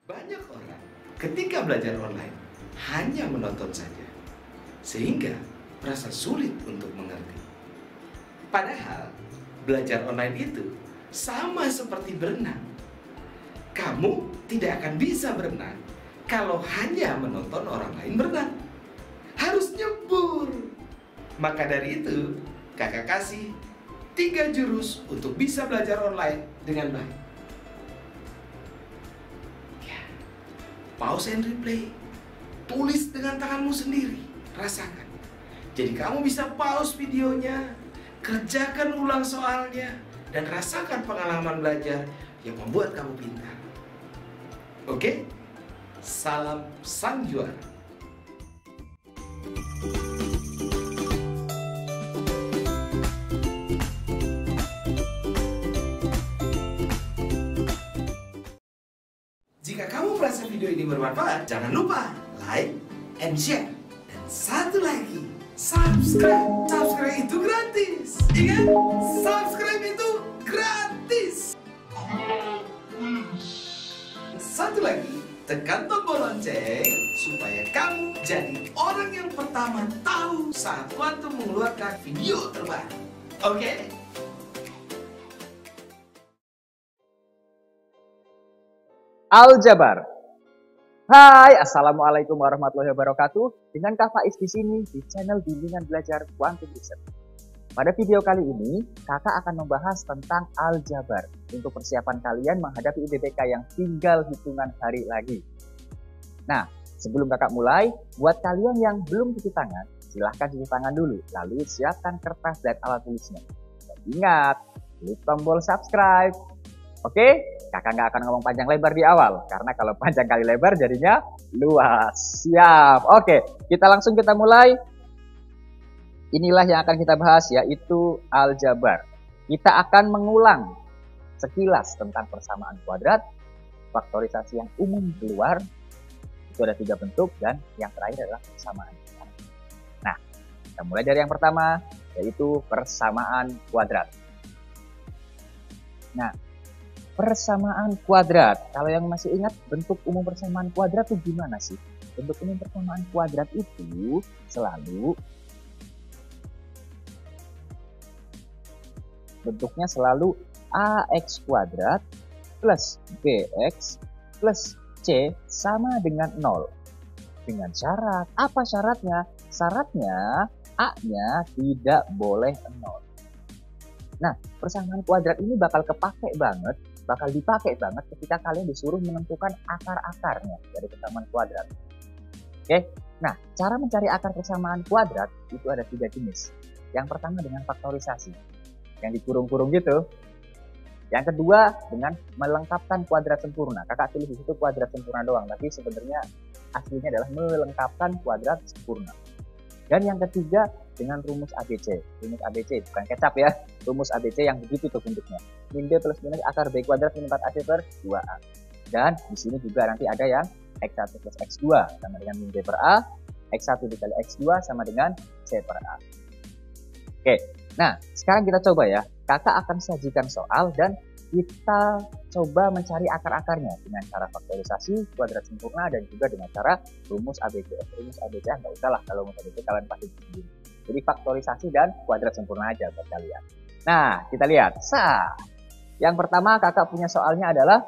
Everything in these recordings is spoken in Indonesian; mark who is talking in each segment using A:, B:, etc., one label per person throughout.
A: Banyak orang ketika belajar online hanya menonton saja, sehingga merasa sulit untuk mengerti. Padahal belajar online itu sama seperti berenang. Kamu tidak akan bisa berenang kalau hanya menonton orang lain berenang. Harus nyebur. Maka dari itu, kakak kasih 3 jurus untuk bisa belajar online dengan baik. Pause and replay. Tulis dengan tanganmu sendiri. Rasakan. Jadi kamu bisa pause videonya, kerjakan ulang soalnya, dan rasakan pengalaman belajar yang membuat kamu pintar. Oke? Salam sang juara. Jika kamu merasa video ini bermanfaat, jangan lupa like and share. Dan satu lagi, subscribe. Subscribe itu gratis. Ingat, subscribe itu gratis. Satu lagi, tekan tombol lonceng supaya kamu jadi orang yang pertama tahu saat waktu mengeluarkan video terbaru. Oke?
B: Aljabar. Hai, assalamualaikum warahmatullahi wabarakatuh. Dengan Kak Faiz di sini di channel bimbingan belajar Quantum Research. Pada video kali ini, kakak akan membahas tentang aljabar untuk persiapan kalian menghadapi UTBK yang tinggal hitungan hari lagi. Nah, sebelum kakak mulai, buat kalian yang belum cuci tangan, silahkan cuci tangan dulu, lalu siapkan kertas dan alat tulisnya. Dan ingat, klik tombol subscribe. Oke, kakak nggak akan ngomong panjang lebar di awal, karena kalau panjang kali lebar jadinya luas. Siap. Oke, kita mulai. Inilah yang akan kita bahas, yaitu aljabar. Kita akan mengulang sekilas tentang persamaan kuadrat, faktorisasi yang umum keluar, itu ada 3 bentuk, dan yang terakhir adalah persamaan. Nah, kita mulai dari yang pertama, yaitu persamaan kuadrat. Nah, persamaan kuadrat, kalau yang masih ingat bentuk umum persamaan kuadrat itu gimana sih? Bentuk umum persamaan kuadrat itu bentuknya selalu ax kuadrat plus bx plus c sama dengan 0. Dengan syarat, apa syaratnya? Syaratnya a-nya tidak boleh 0. Nah, persamaan kuadrat ini bakal dipakai banget ketika kalian disuruh menentukan akar-akarnya dari persamaan kuadrat. Oke, nah cara mencari akar persamaan kuadrat itu ada 3 jenis. Yang pertama dengan faktorisasi, yang dikurung-kurung gitu. Yang kedua dengan melengkapkan kuadrat sempurna. Kakak tulis di situ kuadrat sempurna doang, tapi sebenarnya aslinya adalah melengkapkan kuadrat sempurna. Dan yang ketiga dengan rumus ABC. Rumus ABC bukan kecap ya. Rumus ABC yang begitu tuh bentuknya. Min B plus minus akar B kuadrat min 4AC per 2A. Dan di sini juga nanti ada yang X1 plus X2 sama dengan min B per A. X1 dikali X2 sama dengan C per A. Oke, nah sekarang kita coba ya. Kakak akan sajikan soal dan kita coba mencari akar-akarnya dengan cara faktorisasi, kuadrat sempurna, dan juga dengan cara rumus ABC. Rumus ABC nggak usah lah, kalau rumus ABC kalian pasti sendiri. Jadi faktorisasi dan kuadrat sempurna aja buat kalian. Nah, kita lihat. Yang pertama kakak punya soalnya adalah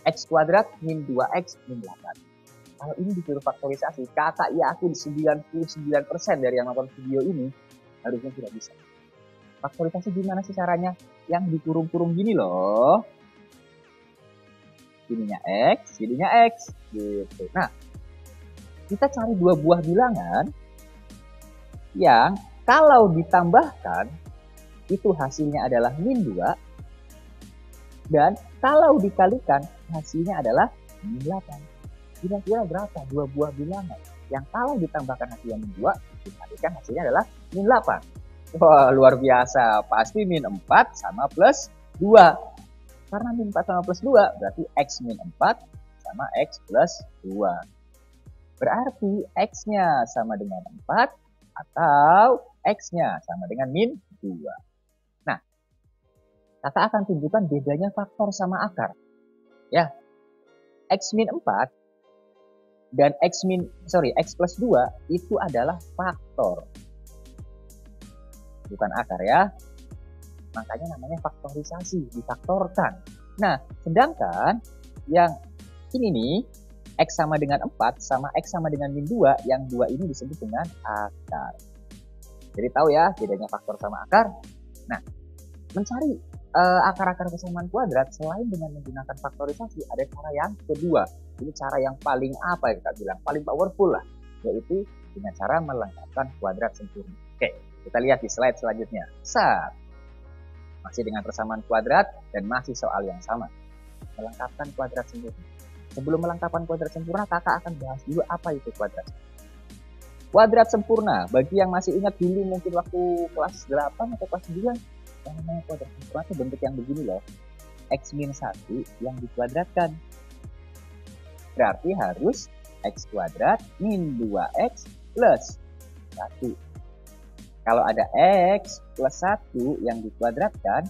B: X kuadrat min 2X min 8. Kalau ini disuruh faktorisasi, kakak yakin 99% dari yang nonton video ini harusnya tidak bisa. Faktorisasi gimana sih caranya? Yang dikurung-kurung gini loh. Ininya X, ininya X. Gitu. Nah, kita cari 2 buah bilangan yang kalau ditambahkan itu hasilnya adalah min 2. Dan kalau dikalikan hasilnya adalah min 8. Kira-kira berapa 2 buah bilangan yang kalau ditambahkan hasilnya min 2, dikalikan hasilnya adalah min 8. Wah, luar biasa. Pasti min 4 sama plus 2. Karena min 4 sama plus 2, berarti X min 4 sama X plus 2. Berarti X-nya sama dengan 4 atau X-nya sama dengan min 2. Nah, kakak akan tunjukkan bedanya faktor sama akar. Ya, X min 4 dan X plus 2 itu adalah faktor. Bukan akar ya. Makanya namanya faktorisasi, difaktorkan. Nah, sedangkan yang ini nih, X sama dengan 4 sama X sama dengan min 2, yang 2 ini disebut dengan akar. Jadi tahu ya bedanya faktor sama akar. Nah, mencari akar-akar kesamaan kuadrat selain dengan menggunakan faktorisasi, ada cara yang kedua. Ini cara yang paling kita bilang paling powerful lah, yaitu dengan cara melengkapkan kuadrat sempurna. Oke, kita lihat di slide selanjutnya. Masih dengan persamaan kuadrat dan masih soal yang sama. Melengkapkan kuadrat sempurna. Sebelum melengkapkan kuadrat sempurna, kakak akan bahas dulu apa itu kuadrat sempurna. Kuadrat sempurna, bagi yang masih ingat dulu mungkin waktu kelas 8 atau kelas 9, yang namanya kuadrat sempurna itu bentuk yang begini loh. X min 1 yang dikuadratkan. Berarti harus X kuadrat min 2X plus 1. Kalau ada X plus 1 yang dikuadratkan,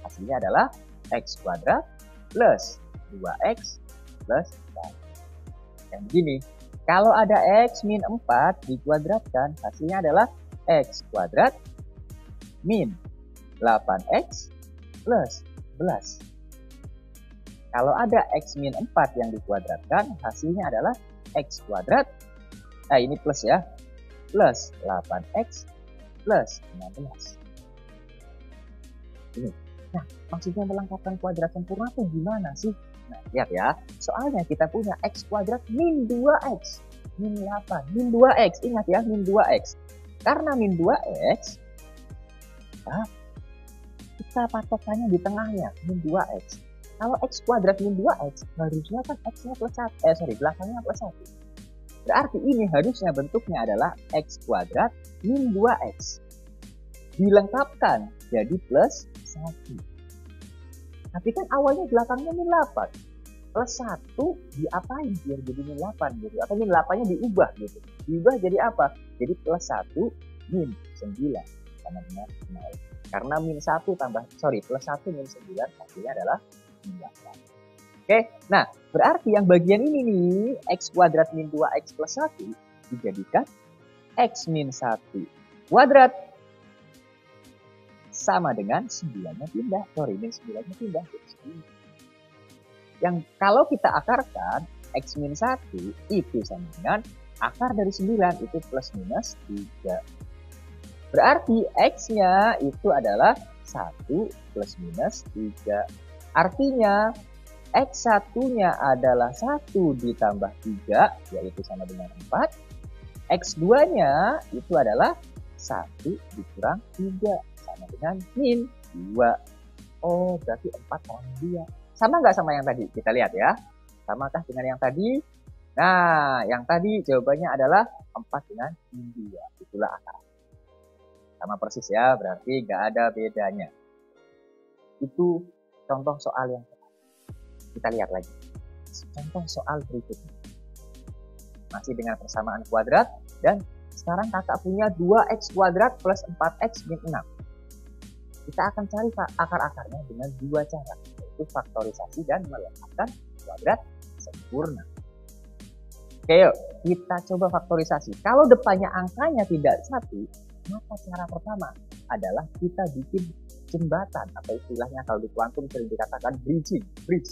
B: hasilnya adalah X kuadrat plus 2X plus 1. Yang begini, kalau ada X min 4 dikuadratkan, hasilnya adalah X kuadrat min 8X plus 11. Kalau ada X min 4 yang dikuadratkan, hasilnya adalah X kuadrat, ini plus ya, plus 8X plus 16. Ini. Nah, maksudnya melengkapkan kuadrat sempurna itu gimana sih? Nah, lihat ya. Soalnya kita punya X kuadrat min 2X. Min 8. Min 2X. Ingat ya, min 2X. Karena min 2X, kita patokannya di tengahnya, min 2X. Kalau X kuadrat min 2X, harusnya kan X-nya plus 1. Belakangnya plus 1. Berarti ini harusnya bentuknya adalah X kuadrat min 2X. Dilengkapkan jadi plus 1. Tapi kan awalnya belakangnya min 8. Plus 1 diapain biar jadi min 8 gitu. Atau min 8-nya diubah gitu. Diubah jadi apa? Jadi plus 1 min 9 sama dengan 0. Karena plus 1 min 9 hasilnya adalah 9. Oke, nah berarti yang bagian ini nih, X kuadrat min 2X plus 1 dijadikan X min 1 kuadrat sama dengan 9-nya pindah. Min 9-nya pindah. Yang kalau kita akarkan, X min 1 itu sama dengan akar dari 9 itu plus minus 3. Berarti X-nya itu adalah 1 plus minus 3. Artinya X1-nya adalah 1 ditambah 3, yaitu sama dengan 4. X2-nya itu adalah 1 dikurang 3, sama dengan min 2. Oh, berarti 4 kurang 2. Sama nggak sama yang tadi? Kita lihat ya. Samakah dengan yang tadi? Nah, yang tadi jawabannya adalah 4 dengan min 2. Itulah akar. Sama persis ya, berarti nggak ada bedanya. Itu contoh soal yang pertama. Kita lihat lagi. Contoh soal berikutnya. Masih dengan persamaan kuadrat. Dan sekarang kakak punya 2X kuadrat plus 4X min 6. Kita akan cari akar-akarnya dengan dua cara. Yaitu faktorisasi dan melengkapkan kuadrat sempurna. Oke yuk, kita coba faktorisasi. Kalau depannya angkanya tidak 1, maka cara pertama adalah kita bikin jembatan, atau istilahnya kalau di kuantum sering dikatakan bridge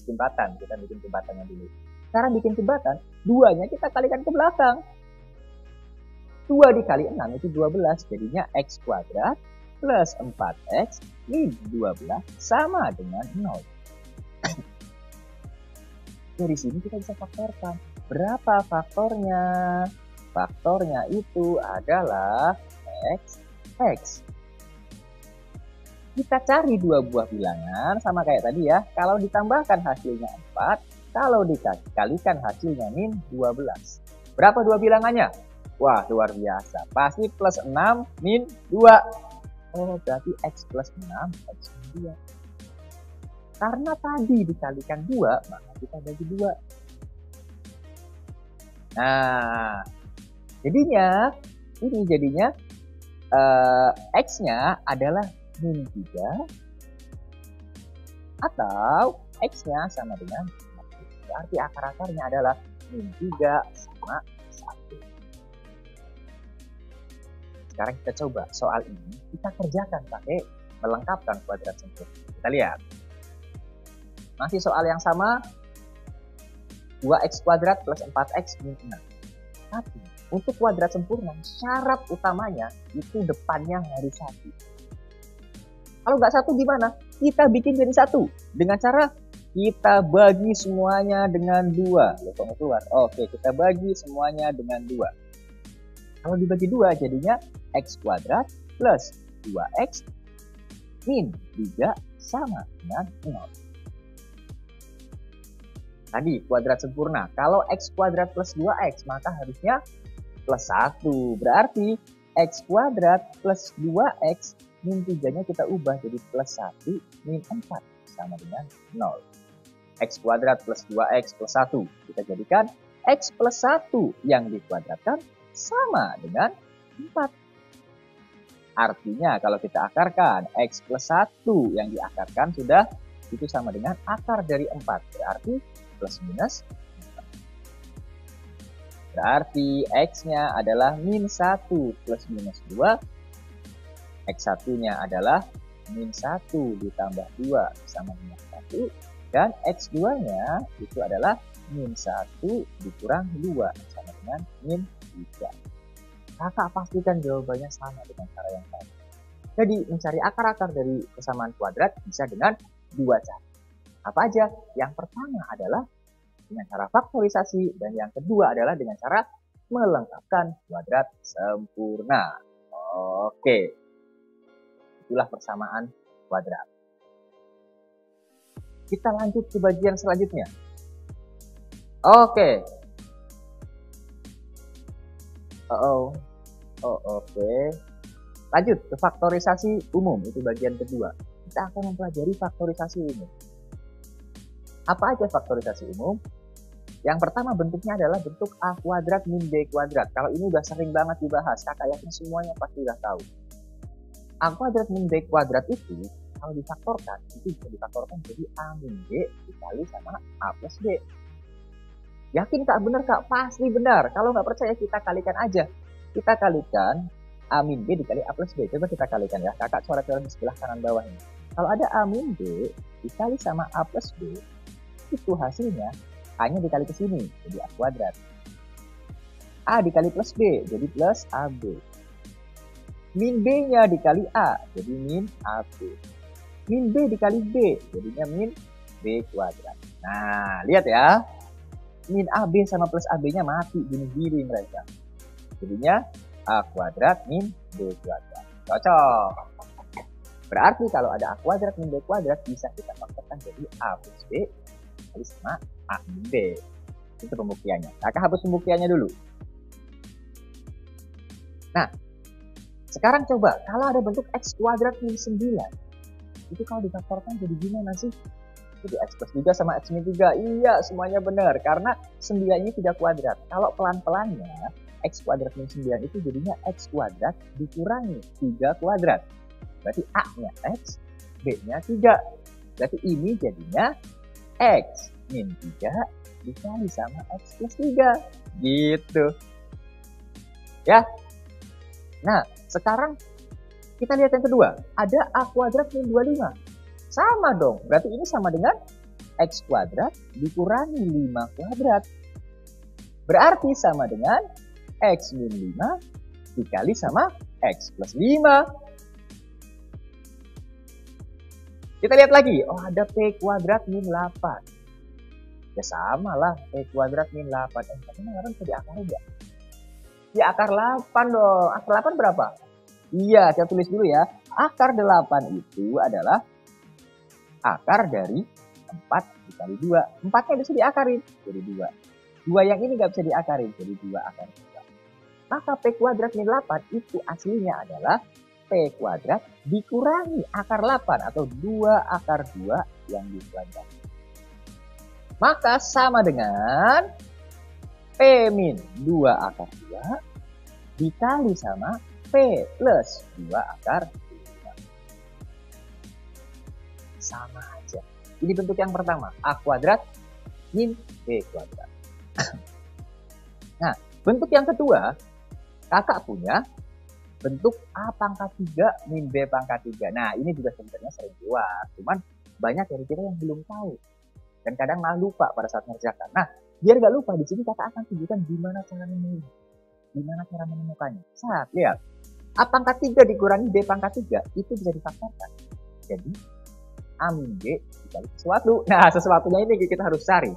B: jembatan. Kita bikin jembatannya dulu. Cara bikin jembatan, 2-nya kita kalikan ke belakang. 2 dikali 6 itu 12, jadinya X kuadrat plus 4X min 12 sama dengan 0. Dari sini kita bisa faktorkan. Berapa faktornya? Faktornya itu adalah X. Kita cari dua buah bilangan sama kayak tadi ya. Kalau ditambahkan hasilnya 4, kalau dikalikan hasilnya min 12. Berapa dua bilangannya? Wah, luar biasa. Pasti plus 6 min 2. Oh, berarti X plus 6, X min 2. Karena tadi dikalikan 2, maka kita bagi 2. Nah, jadinya X-nya adalah min 3 atau X-nya sama dengan 1. Berarti akar-akarnya adalah min 3 sama 1. Sekarang kita coba soal ini kita kerjakan pakai melengkapkan kuadrat sempurna. Kita lihat. Masih soal yang sama, 2x kuadrat plus 4x min 6. Tapi untuk kuadrat sempurna, syarat utamanya itu depannya harus 1. Kalau nggak 1 gimana? Kita bikin jadi 1. Dengan cara kita bagi semuanya dengan 2. Ya, kok keluar? Oke, kita bagi semuanya dengan 2. Kalau dibagi 2 jadinya x kuadrat plus 2x min 3 sama dengan 0. Tadi kuadrat sempurna. Kalau x kuadrat plus 2x maka harusnya plus 1. Berarti x kuadrat plus 2x min 3-nya kita ubah jadi plus 1 min 4 sama dengan 0. X kuadrat plus 2x plus 1 kita jadikan x plus 1 yang dikuadratkan sama dengan 4. Artinya kalau kita akarkan x plus 1 yang diakarkan sudah itu sama dengan akar dari 4. Berarti plus minus 4. Berarti x-nya adalah min 1 plus minus 2. X1-nya adalah min 1 ditambah 2 sama dengan 1. Dan x2-nya itu adalah min 1 dikurang 2 sama dengan min 3. Kakak pastikan jawabannya sama dengan cara yang tadi. Jadi mencari akar-akar dari kesamaan kuadrat bisa dengan 2 cara. Apa aja? Yang pertama adalah dengan cara faktorisasi dan yang kedua adalah dengan cara melengkapkan kuadrat sempurna. Oke. Itulah persamaan kuadrat. Kita lanjut ke bagian selanjutnya. Oke. Oke. Lanjut ke faktorisasi umum, itu bagian kedua. Kita akan mempelajari faktorisasi umum. Apa aja faktorisasi umum? Yang pertama bentuknya adalah bentuk A kuadrat min B kuadrat. Kalau ini udah sering banget dibahas, kakak yakin semuanya pasti udah tahu. A kuadrat min B kuadrat itu kalau difaktorkan, itu bisa difaktorkan jadi A min B dikali sama A plus B. Yakin kak? Benar kak? Pasti benar. Kalau nggak percaya kita kalikan aja. Kita kalikan A min B dikali A plus B. Coba kita kalikan ya. Kakak coret-coret di sebelah kanan bawah ini. Kalau ada A min B dikali sama A plus B, itu hasilnya A-nya dikali ke sini, jadi A kuadrat. A dikali plus B, jadi plus AB. Min B-nya dikali A, jadi min AB. Min B dikali B, jadinya min B kuadrat. Nah, lihat ya. Min AB sama plus AB-nya mati, bunuh diri mereka. Jadinya A kuadrat min B kuadrat. Cocok. Berarti kalau ada A kuadrat min B kuadrat bisa kita faktorkan jadi A plus B dikali sama A min B. Itu pembuktiannya. Kakak hapus pembuktiannya dulu. Nah, sekarang coba kalau ada bentuk X kuadrat min 9. Itu kalau difaktorkan jadi gimana sih? Jadi X plus 3 sama X min 3. Iya, semuanya benar. Karena 9 ini tidak kuadrat. Kalau pelan-pelannya, X kuadrat min 9 itu jadinya X kuadrat dikurangi 3 kuadrat. Berarti A-nya X, B-nya 3. Berarti ini jadinya X min 3 dikali sama X plus 3. Gitu. Ya. Nah, sekarang kita lihat yang kedua. Ada A kuadrat min 25. Sama dong, berarti ini sama dengan X kuadrat dikurangi 5 kuadrat. Berarti sama dengan X min 5 dikali sama X plus 5. Kita lihat lagi, oh ada P kuadrat min 8. Ya sama lah, P kuadrat min 8. Tapi orang bisa diakarin ya? Ya akar 8 dong, akar 8 berapa? Iya, saya tulis dulu ya. Akar 8 itu adalah akar dari 4 dikali 2. 4-nya bisa diakarin jadi 2. 2 yang ini nggak bisa diakarin jadi 2 akar 2. Maka P kuadrat min 8 itu aslinya adalah P kuadrat dikurangi akar 8 atau 2 akar 2 yang dikuadrat. Maka sama dengan P min 2 akar 2 dikali sama P plus 2 akar 2. Sama aja. Ini bentuk yang pertama, A kuadrat min B kuadrat. Nah, bentuk yang kedua, kakak punya bentuk A pangkat 3 min B pangkat 3. Nah, ini juga sebenarnya sering keluar. Cuman banyak dari kita yang belum tahu. Dan kadang malah lupa pada saat mengerjakan. Nah, biar nggak lupa, di sini kakak akan tunjukkan gimana cara menemukannya. Saat lihat, A pangkat 3 dikurangi B pangkat 3, itu bisa difaktorkan. Jadi, A min B dikali sesuatu. Nah, sesuatunya ini kita harus cari.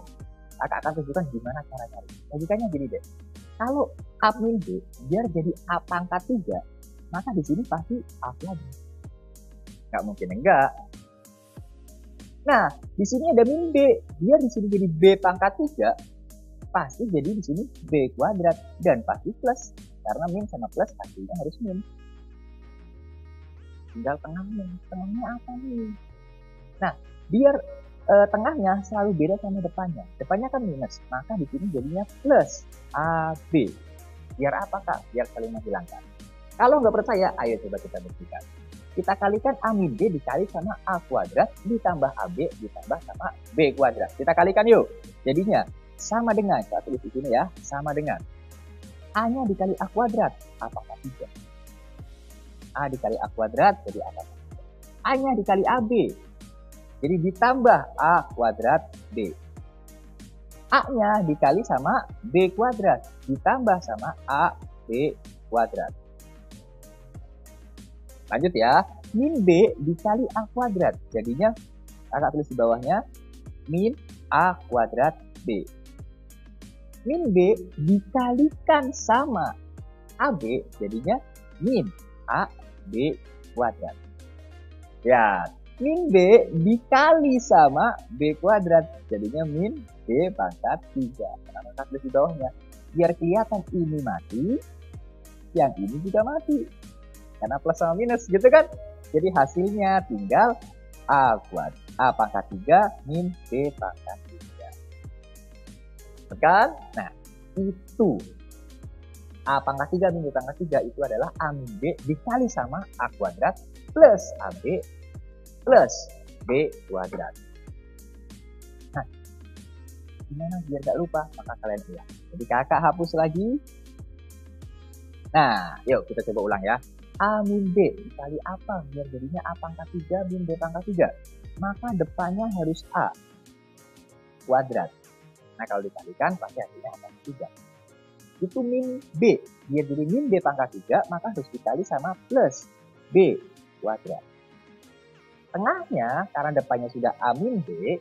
B: Kakak akan tunjukkan gimana cara cari. Logikanya gini deh. Kalau A min B biar jadi A pangkat 3, maka di sini pasti A kuadrat. Nggak mungkin enggak. Nah, di sini ada min B. Biar di sini jadi B pangkat 3, pasti jadi di sini B kuadrat. Dan pasti plus. Karena min sama plus hasilnya harus min. Tinggal tengahnya. Tengahnya apa nih? Nah, biar tengahnya selalu beda sama depannya. Depannya kan minus, maka di sini jadinya plus AB. Biar apa kak? Biar saling menghilangkan. Kalau nggak percaya, ayo coba kita buktikan. Kita kalikan A min B dikali sama A kuadrat ditambah AB ditambah sama B kuadrat. Kita kalikan yuk. Jadinya sama dengan, saya tulis di sini ya, sama dengan A-nya dikali A kuadrat, A pangkat 3. A dikali A kuadrat jadi A pangkat 3. A-nya dikali AB. Jadi ditambah A kuadrat B. A-nya dikali sama B kuadrat. Ditambah sama A B kuadrat. Lanjut ya. Min B dikali A kuadrat. Jadinya kakak tulis di bawahnya. Min A kuadrat B. Min B dikalikan sama AB. Jadinya min A B kuadrat. Ya. Min B dikali sama B kuadrat. Jadinya min B pangkat 3. Karena tulis di bawahnya. Biar kelihatan ini mati, yang ini juga mati. Karena plus sama minus gitu kan. Jadi hasilnya tinggal A kuadrat, A pangkat 3 min B pangkat 3. Kan? Nah, itu. A pangkat 3 min B pangkat 3 itu adalah A min B dikali sama A kuadrat plus AB plus B kuadrat. Nah, gimana biar gak lupa? Maka kalian ulang. Jadi kakak hapus lagi. Nah, yuk kita coba ulang ya. A min B dikali apa? Biar jadinya A pangkat 3 min B pangkat 3. Maka depannya harus A kuadrat. Nah, kalau dikalikan pasti hasilnya A pangkat 3. Itu min B. Biar jadi min B pangkat 3, maka harus dikali sama plus B kuadrat. Tengahnya, karena depannya sudah A min B,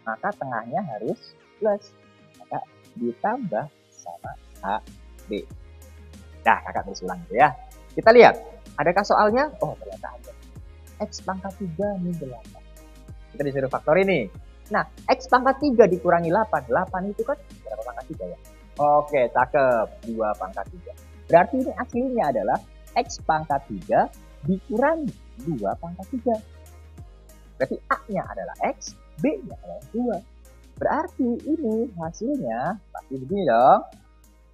B: maka tengahnya harus plus. Maka ditambah sama A B. Nah, kakak terus ulang gitu ya. Kita lihat, adakah soalnya? Oh, ternyata ada. X pangkat 3 min 8. Kita disuruh faktor ini. Nah, X pangkat 3 dikurangi 8. 8 itu kan berapa pangkat 3 ya? Oke, cakep. 2 pangkat 3. Berarti ini aslinya adalah X pangkat 3 dikurangi 2 pangkat 3. Berarti A-nya adalah X, B-nya adalah 2. Berarti ini hasilnya pasti begini dong.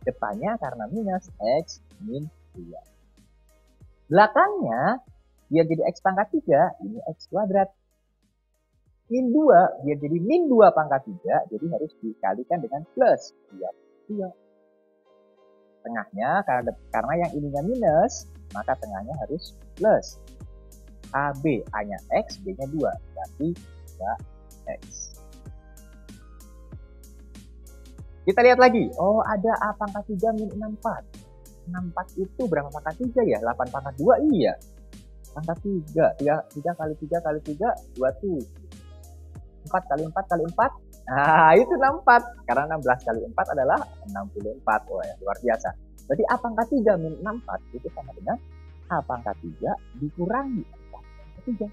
B: Depannya karena minus X min 2. Belakangnya biar jadi X pangkat 3, ini X kuadrat. Min 2 biar jadi min 2 pangkat 3, jadi harus dikalikan dengan plus 2. Tengahnya karena yang ininya minus, maka tengahnya harus plus. AB, A-nya X, B-nya 2. Berarti 2X. Kita lihat lagi. Oh, ada A pangkat 3 min 64. 64 itu berapa pangkat 3 ya? 8 pangkat 2, iya. Pangkat 3. 3 kali 3 kali 3, 27. 4 kali 4 kali 4. Nah, itu 64. Karena 16 kali 4 adalah 64. Oh, ya, luar biasa. Berarti A pangkat 3 min 64 itu sama dengan A pangkat 3 dikurangi 3.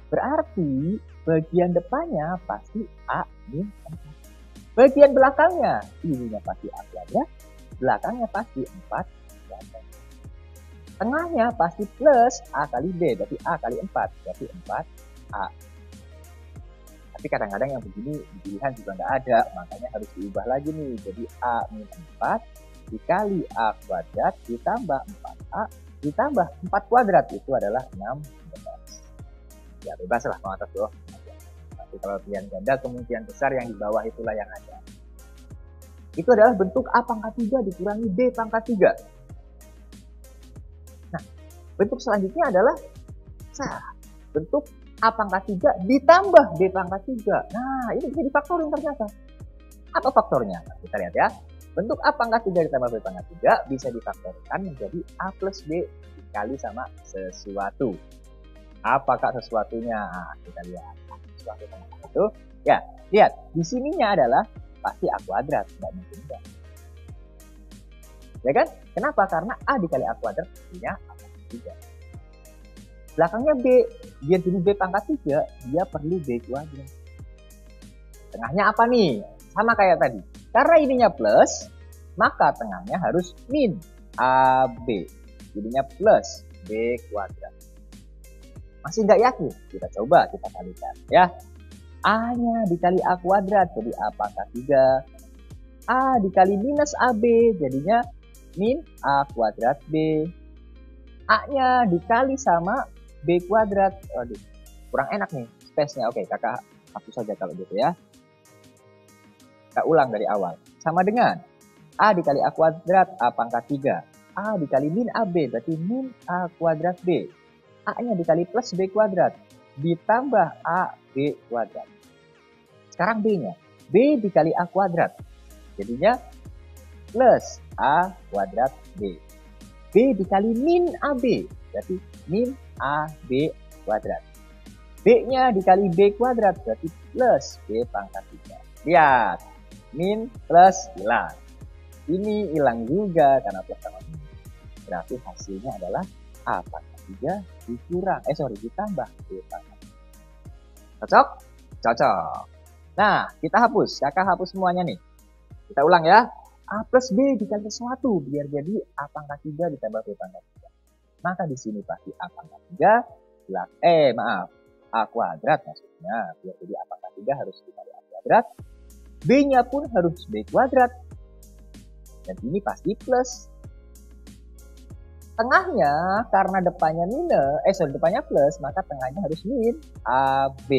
B: Berarti bagian depannya pasti A min 4. Bagian belakangnya ininya pasti A kuadrat, belakangnya pasti 4 kuadrat. Tengahnya pasti plus A kali B, berarti A kali 4, berarti 4A. Tapi kadang-kadang yang begini di pilihan juga nggak ada, makanya harus diubah lagi nih. Jadi A min 4 dikali A kuadrat ditambah 4A ditambah 4 kuadrat itu adalah 16. Ya bebas lah mau atas bawah. Jadi kalau pilihan ganda kemungkinan besar yang di bawah itulah yang ada. Itu adalah bentuk A pangkat 3 dikurangi B pangkat 3. Nah, bentuk selanjutnya adalah bentuk A pangkat 3 ditambah B pangkat 3. Nah, ini bisa difaktorin ternyata. Apa faktornya? Nah, kita lihat ya. Bentuk A pangkat 3 ditambah B pangkat 3 bisa difaktorkan menjadi A plus B dikali sama sesuatu. Apakah sesuatunya? Nah, kita lihat. Sesuatu itu. Ya, lihat. Di sininya adalah pasti A kuadrat. Nggak mungkin enggak. Ya kan? Kenapa? Karena A dikali A kuadrat punya A pangkat 3. Belakangnya B. Biar jadi B pangkat 3, dia perlu B kuadrat. Tengahnya apa nih? Sama kayak tadi. Karena ininya plus, maka tengahnya harus min AB. Jadinya plus B kuadrat. Masih nggak yakin? Kita coba, kita kalikan ya. A-nya dikali A kuadrat, jadi A pangkat 3. A dikali minus AB, jadinya min A kuadrat B. A-nya dikali sama B kuadrat. Aduh, kurang enak nih space-nya. Oke, kakak hapus saja kalau gitu ya. Kita ulang dari awal. Sama dengan A dikali A kuadrat, A pangkat 3. A dikali min AB, berarti min A kuadrat B. A-nya dikali plus B kuadrat, ditambah A B kuadrat. Sekarang B-nya. B dikali A kuadrat. Jadinya plus A kuadrat B. B dikali min AB, berarti min A B kuadrat. B-nya dikali B kuadrat, berarti plus B pangkat 3. Lihat. Min plus hilang. Ini hilang juga karena plus sama min. Berarti hasilnya adalah A pangkat 3 ditambah B pangkat 3. Cocok? Cocok. Nah, kita hapus. Kakak hapus semuanya nih. Kita ulang ya. A plus B dikali sesuatu biar jadi A pangkat 3 ditambah B pangkat 3. Maka di sini pasti A pangkat 3 A kuadrat maksudnya. Biar jadi A pangkat 3 harus dikali A kuadrat. B-nya pun harus B kuadrat. Dan ini pasti plus. Tengahnya karena depannya depannya plus, maka tengahnya harus min AB.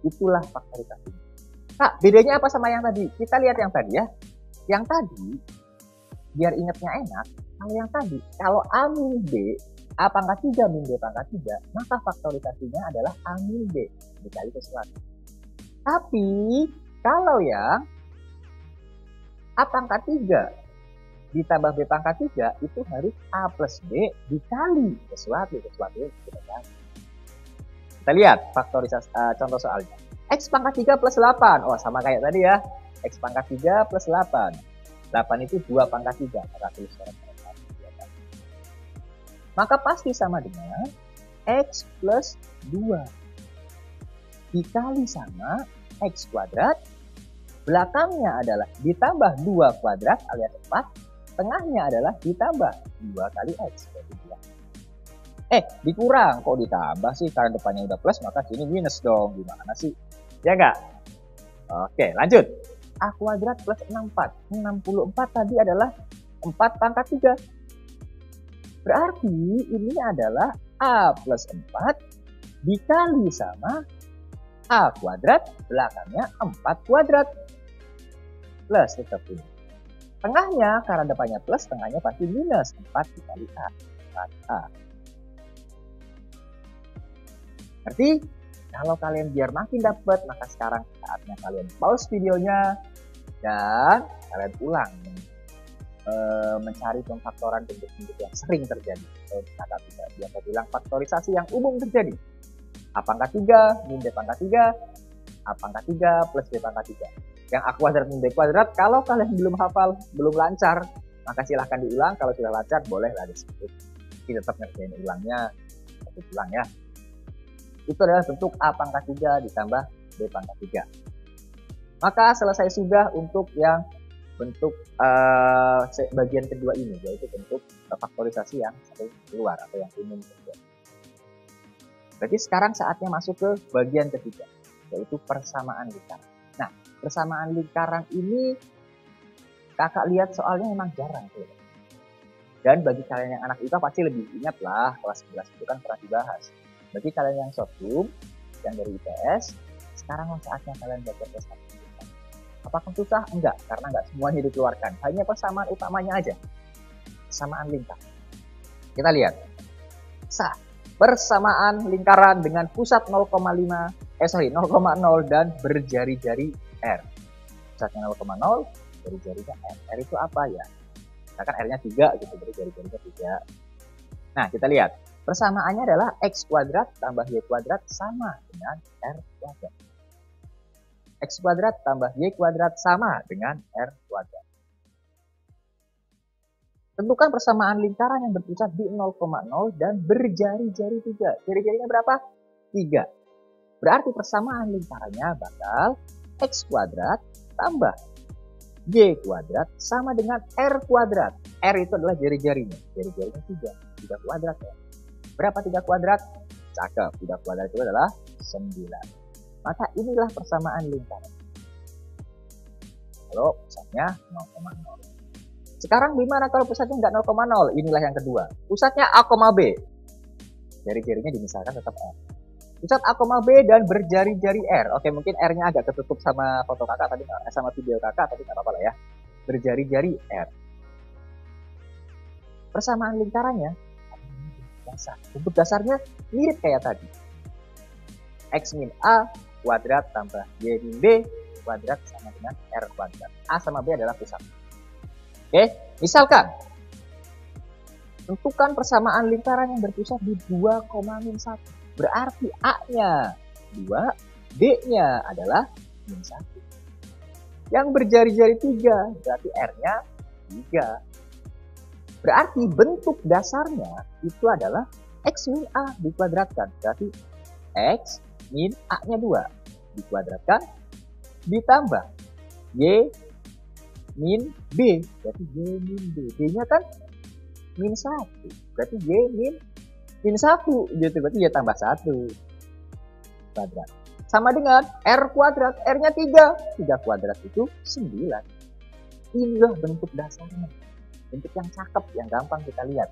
B: Itulah faktorisasi. Kak, bedanya apa sama yang tadi? Kita lihat yang tadi ya. Yang tadi, biar ingatnya enak, kalau A min B, A pangkat 3 min B pangkat 3, maka faktorisasinya adalah A min B dikali sesuatu. Tapi, kalau yang A pangkat 3 ditambah B pangkat 3 itu harus A plus B dikali sesuatu yang kita cari. Kita lihat faktorisasi contoh soalnya. X pangkat 3 plus 8. Oh, sama kayak tadi ya. X pangkat 3 plus 8. 8 itu 2 pangkat 3. Maka pasti sama dengan X plus 2 dikali sama X kuadrat. Belakangnya adalah ditambah 2 kuadrat alias 4. Tengahnya adalah ditambah 2 kali X. Dikurang. Kok ditambah sih? Karena depannya udah plus, maka sini minus dong. Gimana sih? Ya enggak? Oke, lanjut. A kuadrat plus 64. 64 tadi adalah 4 pangkat 3. Berarti ini adalah A plus 4 dikali sama A kuadrat, belakangnya 4 kuadrat. Plus tetap ini. Tengahnya, karena depannya plus, tengahnya pasti minus 4 dikali A. 4A. Berarti, kalau kalian biar makin dapat, maka sekarang saatnya kalian pause videonya dan kalian ulang mencari pemfaktoran bentuk-bentuk yang sering terjadi. Kata kita biasa bilang faktorisasi yang umum terjadi. A pangkat 3 min B pangkat 3, A pangkat 3 plus B pangkat 3. Yang A kuadrat min B kuadrat, kalau kalian belum hafal, belum lancar, maka silahkan diulang. Kalau sudah lancar, bolehlah di-skip. Kita tetap ngerjain ulangnya, ulang ya. Itu adalah bentuk A pangkat 3 ditambah B pangkat 3. Maka selesai sudah untuk yang bentuk bagian kedua ini, yaitu bentuk faktorisasi yang sering keluar atau yang umum terjadi. Berarti sekarang saatnya masuk ke bagian ketiga, yaitu persamaan lingkaran. Nah, persamaan lingkaran ini kakak lihat soalnya memang jarang tuh. Dan bagi kalian yang anak IPA pasti lebih ingat lah, kelas 11 itu kan pernah dibahas. Bagi kalian yang short room, yang dari IPS, sekarang saatnya kalian belajar persamaan lingkaran. Apakah susah? Enggak, karena enggak semuanya dikeluarkan. Hanya persamaan utamanya aja. Persamaan lingkaran. Kita lihat. Persamaan lingkaran dengan pusat 0,0 dan berjari-jari R. Pusatnya 0,0, jari-jarinya R. R itu apa ya? Misalkan R-nya 3 gitu, jadi jari-jarinya 3. Nah, kita lihat. Persamaannya adalah X kuadrat tambah Y kuadrat sama dengan R kuadrat. X kuadrat tambah Y kuadrat sama dengan R kuadrat. Tentukan persamaan lingkaran yang berpusat di 0,0 dan berjari-jari 3. Jari-jarinya berapa? 3. Berarti persamaan lingkarannya bakal X kuadrat tambah Y kuadrat sama dengan R kuadrat. R itu adalah jari-jarinya. Jari-jarinya 3. 3 kuadrat ya. Berapa 3 kuadrat? Cakep. 3 kuadrat itu adalah 9. Maka inilah persamaan lingkaran. Kalau pusatnya 0,0. Sekarang gimana kalau pusatnya nggak 0,0? Inilah yang kedua. Pusatnya A, B. Jari-jarinya dimisalkan tetap R. Pusat A, B dan berjari-jari R. Oke, mungkin R-nya agak ketutup sama foto kakak tadi, sama video kakak, tapi nggak apa-apa lah ya. Berjari-jari R. Persamaan lingkarannya dasar. Bentuk dasarnya mirip kayak tadi. X min A kuadrat tambah Y min B kuadrat sama dengan R kuadrat. A sama B adalah pusat. Oke, misalkan tentukan persamaan lingkaran yang berpusat di 2,-1. Berarti A-nya 2, B-nya adalah min 1. Yang berjari-jari 3, berarti R-nya 3. Berarti bentuk dasarnya itu adalah X min A dikuadratkan. Berarti X min A-nya 2 dikuadratkan ditambah Y min B. Berarti Y min B. B-nya kan min 1. Berarti Y min 1. Gitu. Berarti Y tambah 1 kuadrat. Sama dengan R kuadrat. R-nya 3. 3 kuadrat itu 9. Inilah bentuk dasarnya. Bentuk yang cakep, yang gampang kita lihat.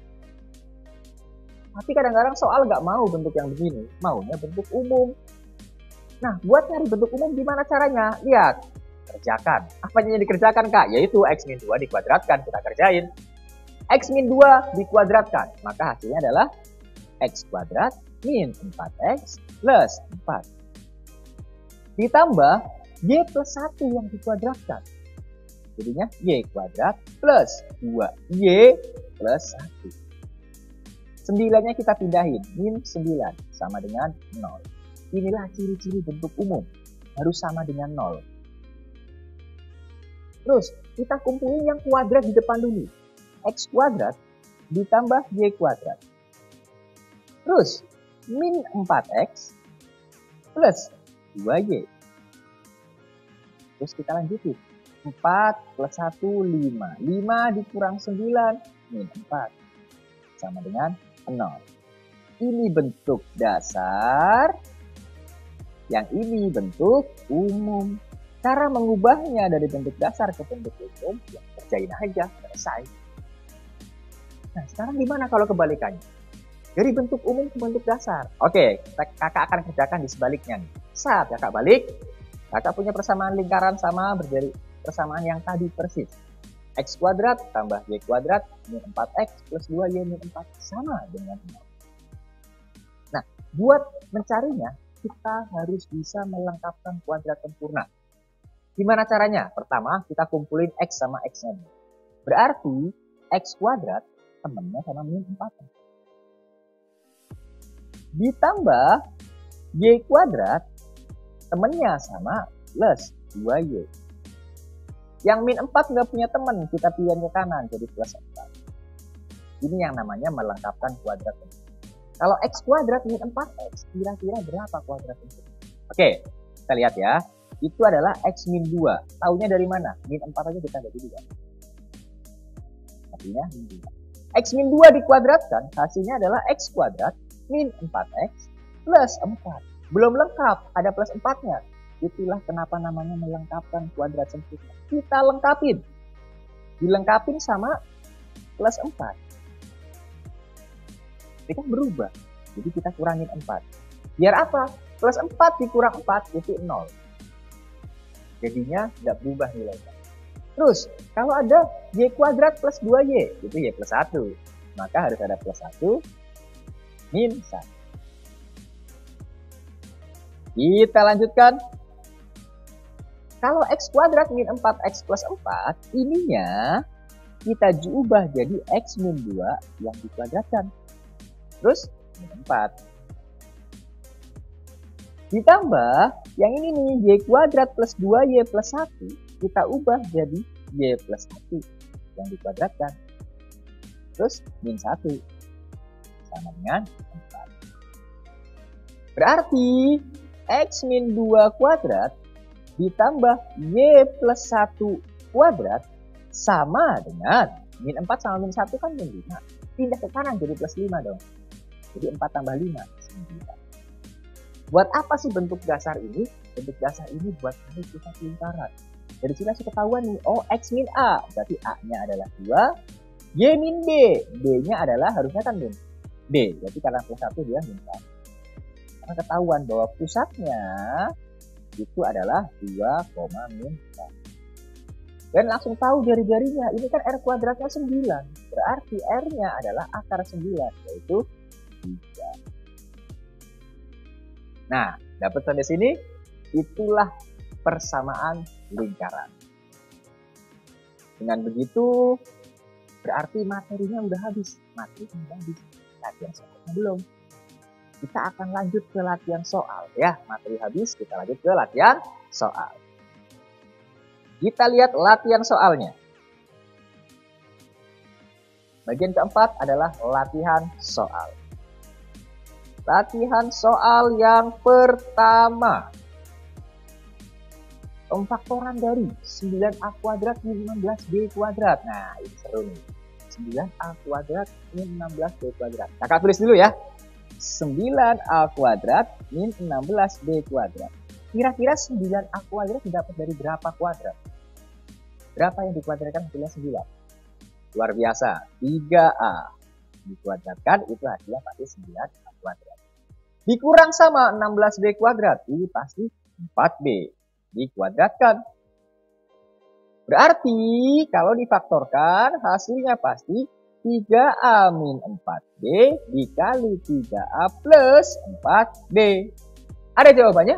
B: Tapi kadang-kadang soal nggak mau bentuk yang begini, maunya bentuk umum. Nah, buat nyari bentuk umum gimana caranya? Lihat, kerjakan. Apa yang dikerjakan, Kak? Yaitu X min 2 dikuadratkan, kita kerjain. X min 2 dikuadratkan, maka hasilnya adalah X kuadrat min 4X plus 4. Ditambah Y plus 1 yang dikuadratkan. Jadinya Y kuadrat plus 2Y plus 1. 9-nya kita pindahin. Min 9 sama dengan 0. Inilah ciri-ciri bentuk umum. Harus sama dengan 0. Terus kita kumpulin yang kuadrat di depan dulu. X kuadrat ditambah Y kuadrat. Terus min 4X plus 2Y. Terus kita lanjutin. 4 plus 1, 5. 5 dikurang 9, min 4. Sama dengan 0. Ini bentuk dasar. Yang ini bentuk umum. Cara mengubahnya dari bentuk dasar ke bentuk umum, ya kerjain aja, selesai. Nah, sekarang gimana kalau kebalikannya? Dari bentuk umum ke bentuk dasar. Oke, kakak akan kerjakan di sebaliknya nih. Saat kakak balik, kakak punya persamaan lingkaran sama berjari persamaan yang tadi persis. X kuadrat tambah Y kuadrat min 4X plus 2Y min 4 sama dengan 0. Nah, buat mencarinya, kita harus bisa melengkapkan kuadrat sempurna. Gimana caranya? Pertama, kita kumpulin X sama X-nya. Berarti X kuadrat temennya sama min 4. Ditambah Y kuadrat temennya sama plus 2Y. Yang min 4 nggak punya teman, kita pilih ke kanan, jadi plus 4. Ini yang namanya melengkapkan kuadrat. Kalau X kuadrat min 4X, kira-kira berapa kuadrat itu? Oke, kita lihat ya. Itu adalah X min 2. Taunya dari mana? Min 4 aja kita bagi 2. Artinya min 2. X min 2 dikuadratkan, hasilnya adalah X kuadrat min 4X plus 4. Belum lengkap, ada plus 4-nya. Itulah kenapa namanya melengkapkan kuadrat sempurna. Kita lengkapin. Dilengkapin sama plus 4. Ini kan berubah. Jadi kita kurangin 4. Biar apa? Plus 4 dikurang 4 itu 0. Jadinya nggak berubah nilainya. Terus, kalau ada y kuadrat plus 2y, itu y plus 1. Maka harus ada plus 1, min 1. Kita lanjutkan. Kalau x kuadrat min 4x plus 4, ininya kita ubah jadi x min 2 yang dikuadratkan. Terus, min 4. Ditambah, yang ini nih, y kuadrat plus 2y plus 1, kita ubah jadi y plus 1 yang dikuadratkan. Terus, min 1. Sama dengan 4. Berarti, x min 2 kuadrat ditambah y plus 1 kuadrat sama dengan min 4 sama min 1 kan min 5. Pindah ke kanan jadi plus 5 dong. Jadi 4 tambah 5, 9. Buat apa sih bentuk dasar ini? Bentuk dasar ini buat cari pusat lingkaran. Dari sini langsung ketahuan nih, oh x min a, berarti a-nya adalah 2, y min b, b-nya adalah harusnya kan min b, berarti karena plus 1 dia min 1. Karena ketahuan bahwa pusatnya itu adalah 2, min 1. Dan langsung tahu jari-jarinya, ini kan r kuadratnya 9, berarti r-nya adalah akar 9, yaitu 3. Nah, dapat sampai sini, itulah persamaan lingkaran. Dengan begitu, berarti materinya udah habis. Materinya udah habis. Latihan soalnya belum. Kita akan lanjut ke latihan soal. Ya, materi habis, kita lanjut ke latihan soal. Kita lihat latihan soalnya. Bagian keempat adalah latihan soal. Latihan soal yang pertama. Pemfaktoran dari 9a kuadrat min 16b kuadrat. Nah, ini seru nih. 9a kuadrat min 16b kuadrat. Kakak tulis dulu ya. 9a kuadrat min 16b kuadrat. Kira-kira 9a kuadrat didapat dari berapa kuadrat? Berapa yang dikuadratkan hasilnya 9? Luar biasa. 3a. Dikuadratkan itu hasilnya pasti 9a kuadrat. Dikurang sama 16b kuadrat, ini pasti 4b. Dikuadratkan. Berarti kalau difaktorkan hasilnya pasti 3a min 4b dikali 3a plus 4b. Ada jawabannya?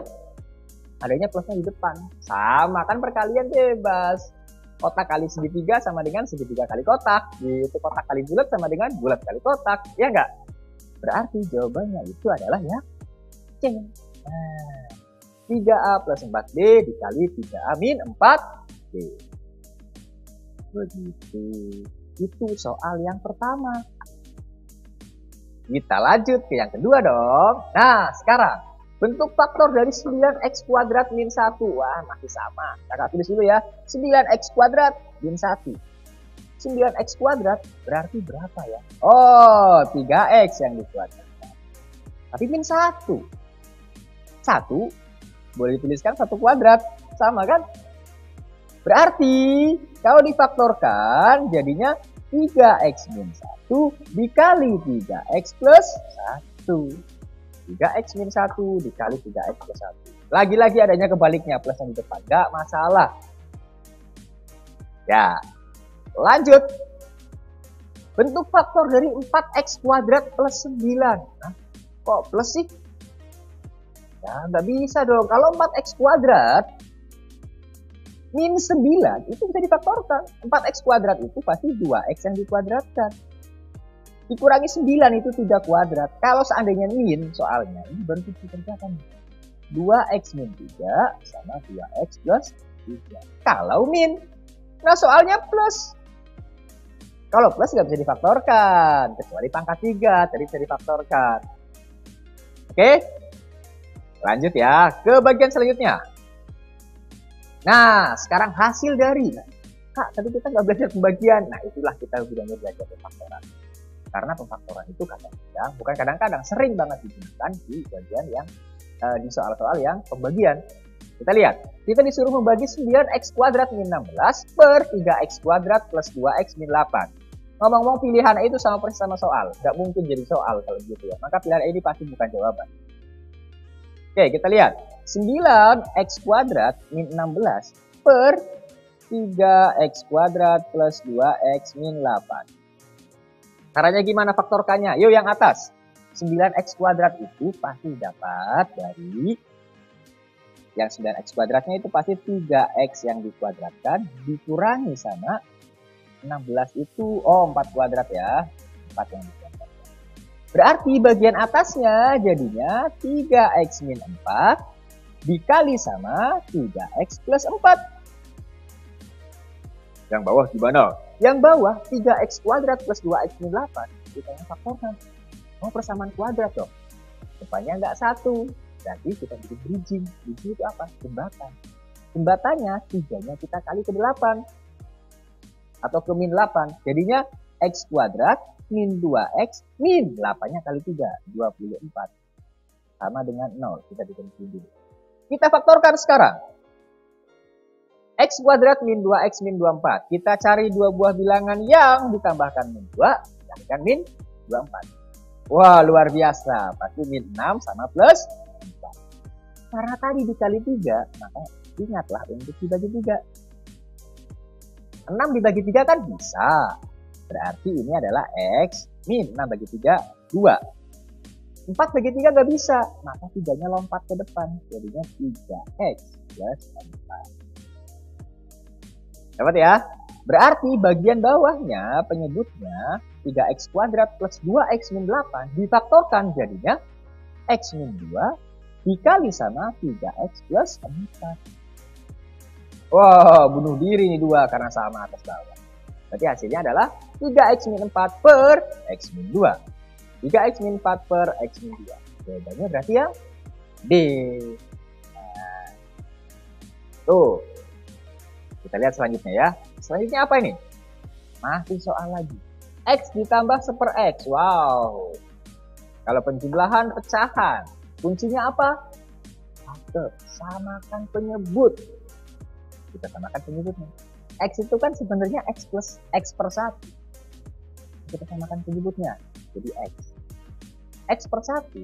B: Adanya plusnya di depan. Sama kan perkalian bebas. Kotak kali segitiga sama dengan segitiga kali kotak. Itu kotak kali bulat sama dengan bulat kali kotak. Ya enggak? Berarti jawabannya itu adalah ya C. Nah, 3A plus 4B dikali 3A min 4B. Begitu. Itu soal yang pertama. Kita lanjut ke yang kedua dong. Nah, sekarang. Bentuk faktor dari 9x kuadrat min 1. Wah, masih sama. Kakak tulis dulu ya. 9x kuadrat min 1. 9x kuadrat berarti berapa ya? Oh, 3x yang dikuadratkan. Tapi min 1. 1 boleh dituliskan 1 kuadrat. Sama kan? Berarti kalau difaktorkan jadinya 3x min 1 dikali 3x plus 1. 3x min 1 dikali 3x plus 1. Lagi-lagi adanya kebaliknya, plus yang di depan. Gak masalah. Ya, lanjut. Bentuk faktor dari 4x kuadrat plus 9. Nah, kok plus sih? Ya, nggak bisa dong. Kalau 4x kuadrat min 9 itu bisa difaktorkan. 4x kuadrat itu pasti 2x yang dikuadratkan. Dikurangi 9 itu 3 kuadrat. Kalau seandainya min soalnya, ini baru dikerjakan. 2x min 3 sama 2x plus 3. Kalau min, nah soalnya plus. Kalau plus nggak bisa difaktorkan, kecuali pangkat 3, tadi bisa difaktorkan. Oke, lanjut ya ke bagian selanjutnya. Nah, sekarang hasil dari. Kak, tadi kita nggak belajar pembagian. Nah, itulah kita bilangnya belajar pemfaktoran. Karena pemfaktoran itu kadang-kadang, bukan kadang-kadang, sering banget digunakan di bagian yang di soal-soal yang pembagian. Kita lihat, kita disuruh membagi 9x kuadrat min 16 per 3x kuadrat plus 2x min 8. Ngomong-ngomong pilihan itu sama persis sama soal. Nggak mungkin jadi soal kalau gitu ya. Maka pilihan ini pasti bukan jawaban. Oke, kita lihat. 9x kuadrat min 16 per 3x kuadrat plus 2x min 8. Caranya gimana faktorkannya? Yuk yang atas. 9x kuadrat itu pasti dapat dari yang 9x kuadratnya itu pasti 3x yang dikuadratkan dikurangi sama 16 itu, 4 kuadrat ya. 4 yang dikuadratkan. Berarti bagian atasnya jadinya 3x min 4 dikali sama 3x plus 4. Yang bawah gimana? Yang bawah 3x kuadrat plus 2x min 8. Kita yang faktorkan. Persamaan kuadrat dong. Depannya nggak 1. Berarti kita bikin bridging. Bridging itu apa? Jembatan. Jembatannya 3-nya kita kali ke 8. Atau ke min 8. Jadinya x kuadrat min 2x min 8-nya kali 3. 24. Sama dengan 0. Kita bikin bridging. Kita faktorkan sekarang. X kuadrat min 2x min 24. Kita cari dua buah bilangan yang ditambahkan min 2. Dikalikan min 24. Wah, luar biasa. Pasti min 6 sama plus 4. Karena tadi dikali 3, maka ingatlah untuk dibagi 3. 6 dibagi 3 kan bisa. Berarti ini adalah X min 6 bagi 3, 2. 4 bagi 3 gak bisa. Maka 3-nya lompat ke depan. Jadinya 3X plus 4. Dapat ya? Berarti bagian bawahnya penyebutnya 3x kuadrat plus 2x min 8 difaktorkan jadinya x min 2 dikali sama 3x plus 4. Wow, bunuh diri nih 2 karena sama atas bawah. Berarti hasilnya adalah 3x min 4 per x min 2. 3x min 4 per x min 2. Jawabannya berarti yang D. Nah, tuh. Kita lihat selanjutnya ya. Selanjutnya apa ini? Masih soal lagi. X ditambah 1/x. Wow. Kalau penjumlahan pecahan. Kuncinya apa? Samakan penyebut. Kita samakan penyebutnya. X itu kan sebenarnya X plus X per 1. Kita samakan penyebutnya. Jadi X. X per 1.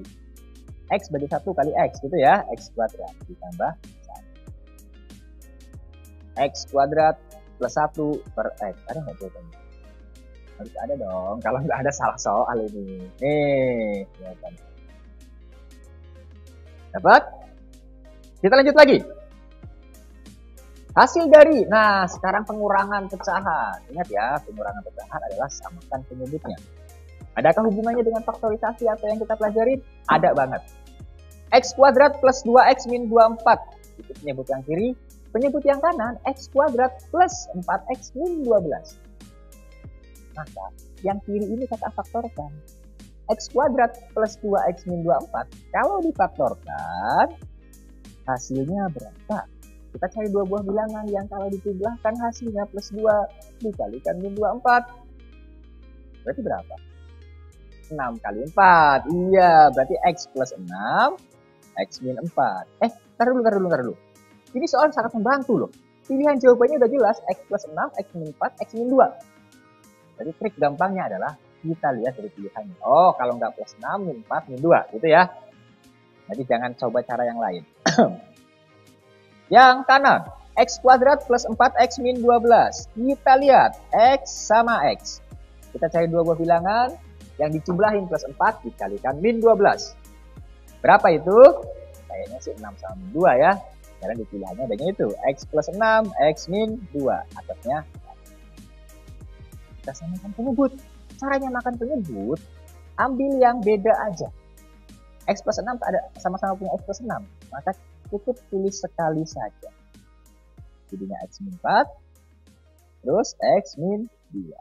B: X bagi 1 kali X gitu ya. X kuadrat ditambah 1. X kuadrat plus 1 per X. Ada nggak jawabannya? Harus ada dong. Kalau nggak ada salah soal ini. Nih. Jawabannya. Dapat? Kita lanjut lagi. Hasil dari, nah sekarang pengurangan pecahan. Ingat ya, pengurangan pecahan adalah samakan penyebutnya. Adakah hubungannya dengan faktorisasi atau yang kita pelajari? Ada banget. X kuadrat plus 2x min 24. Itu penyebut yang kiri. Penyebut yang kanan, x kuadrat plus 4x min 12. Maka yang kiri ini kita faktorkan. X kuadrat plus 2x min 24. Kalau difaktorkan, hasilnya berapa? Kita cari dua buah bilangan yang kalau dijumlahkan hasilnya plus 2 dikalikan min 24. Berarti berapa? 6 kali 4. Iya, berarti X plus 6, X min 4. Tar dulu. Ini soal sangat membantu loh. Pilihan jawabannya udah jelas, X plus 6, X min 4, X min 2. Jadi trik gampangnya adalah kita lihat dari pilihannya. Oh, kalau nggak plus 6, min 4, min 2. Gitu ya. Jadi jangan coba cara yang lain. Yang kanan, X kuadrat plus 4X min 12. Kita lihat, X sama X. Kita cari dua buah bilangan, yang dijumlahin plus 4 dikalikan min 12. Berapa itu? Kayaknya sih 6 sama min 2 ya. Karena di pilihannya adanya itu, X plus 6, X min 2. Atasnya, kita samakan penyebut. Caranya makan penyebut, ambil yang beda aja. X plus 6 ada sama-sama punya X plus 6. Maka cukup tulis sekali saja. Jadinya X min 4, terus X min 2.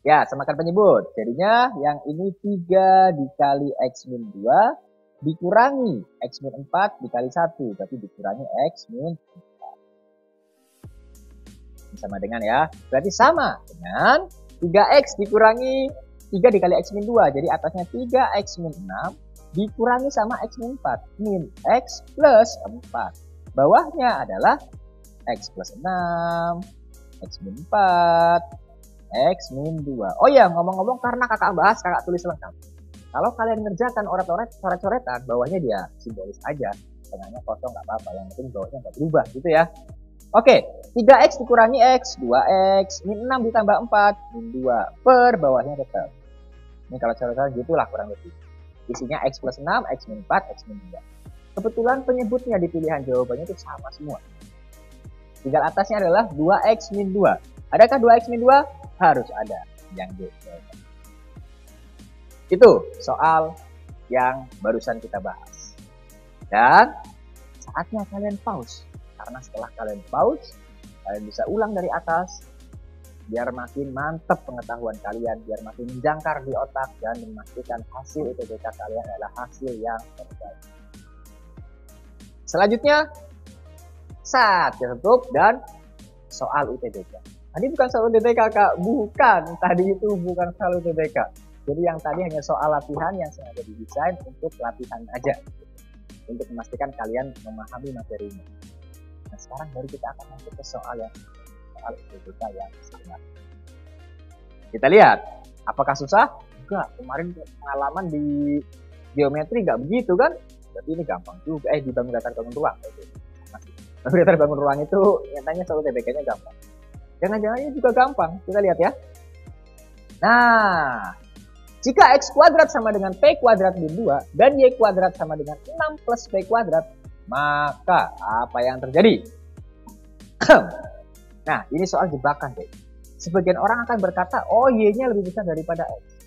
B: Ya, samakan penyebut. Jadinya yang ini 3 dikali X min 2 dikurangi X min 4 dikali 1. Berarti dikurangi X min 4. Ini sama dengan ya. Berarti sama dengan 3X dikurangi 3 dikali X min 2. Jadi atasnya 3X min 6 dikurangi sama X min 4. Min X plus 4. Bawahnya adalah X plus 6, X min 4, X min 2. Oh ya, ngomong-ngomong karena kakak bahas, kakak tulis lengkap. Kalau kalian ngerjakan coret-coretan, bawahnya dia simbolis aja. Tengahnya kosong nggak apa-apa, yang penting bawahnya nggak berubah gitu ya. Oke, 3X dikurangi X, 2X, min 6 ditambah 4, min 2, per bawahnya tetap. Ini kalau coret-coret gitulah kurang lebih. Isinya X plus 6, X min 4, X min 2. Kebetulan penyebutnya di pilihan jawabannya itu sama semua. Tinggal atasnya adalah 2X min 2. Adakah 2X min 2? Harus ada yang D. Itu soal yang barusan kita bahas. Dan saatnya kalian pause. Karena setelah kalian pause, kalian bisa ulang dari atas. Biar makin mantap pengetahuan kalian. Biar makin menjangkar di otak. Dan memastikan hasil UTBK kalian adalah hasil yang terbaik. Selanjutnya, saat tutup dan soal UTBK. Tadi bukan soal UTBK, Kak. Bukan. Tadi itu bukan soal UTBK. Jadi yang tadi hanya soal latihan yang sengaja didesain untuk latihan aja. Untuk memastikan kalian memahami materinya. Nah sekarang baru kita akan masuk ke soal UTBK yang sebenarnya. Kita lihat. Apakah susah? Enggak. Kemarin pengalaman di geometri nggak begitu kan? Berarti ini gampang juga. Di bangun datar bangun ruang. Bangun datar bangun ruang itu nyatanya soal UTBK-nya gampang. Jangan-jangan ini juga gampang. Kita lihat ya. Nah, jika X kuadrat sama dengan P kuadrat min 2 dan Y kuadrat sama dengan 6 plus P kuadrat, maka apa yang terjadi? Nah, ini soal jebakan deh. Sebagian orang akan berkata, oh Y-nya lebih besar daripada X.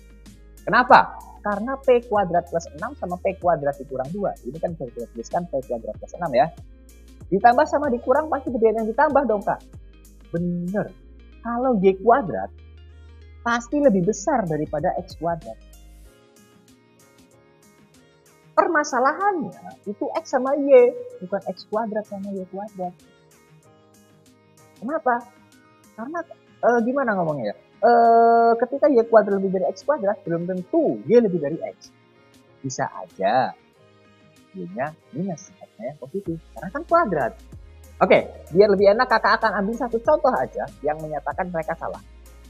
B: Kenapa? Karena P kuadrat plus 6 sama P kuadrat dikurang 2. Ini kan bisa dituliskan P kuadrat plus 6 ya. Ditambah sama dikurang pasti gedean yang ditambah dong, Kak. Bener. Kalau Y kuadrat pasti lebih besar daripada X kuadrat. Permasalahannya itu X sama Y, bukan X kuadrat sama Y kuadrat. Kenapa? Karena gimana ngomongnya ya? Ketika Y kuadrat lebih dari X kuadrat, belum tentu Y lebih dari X. Bisa aja Y-nya minus, X-nya positif, karena kan kuadrat. Oke, biar lebih enak kakak akan ambil satu contoh aja yang menyatakan mereka salah.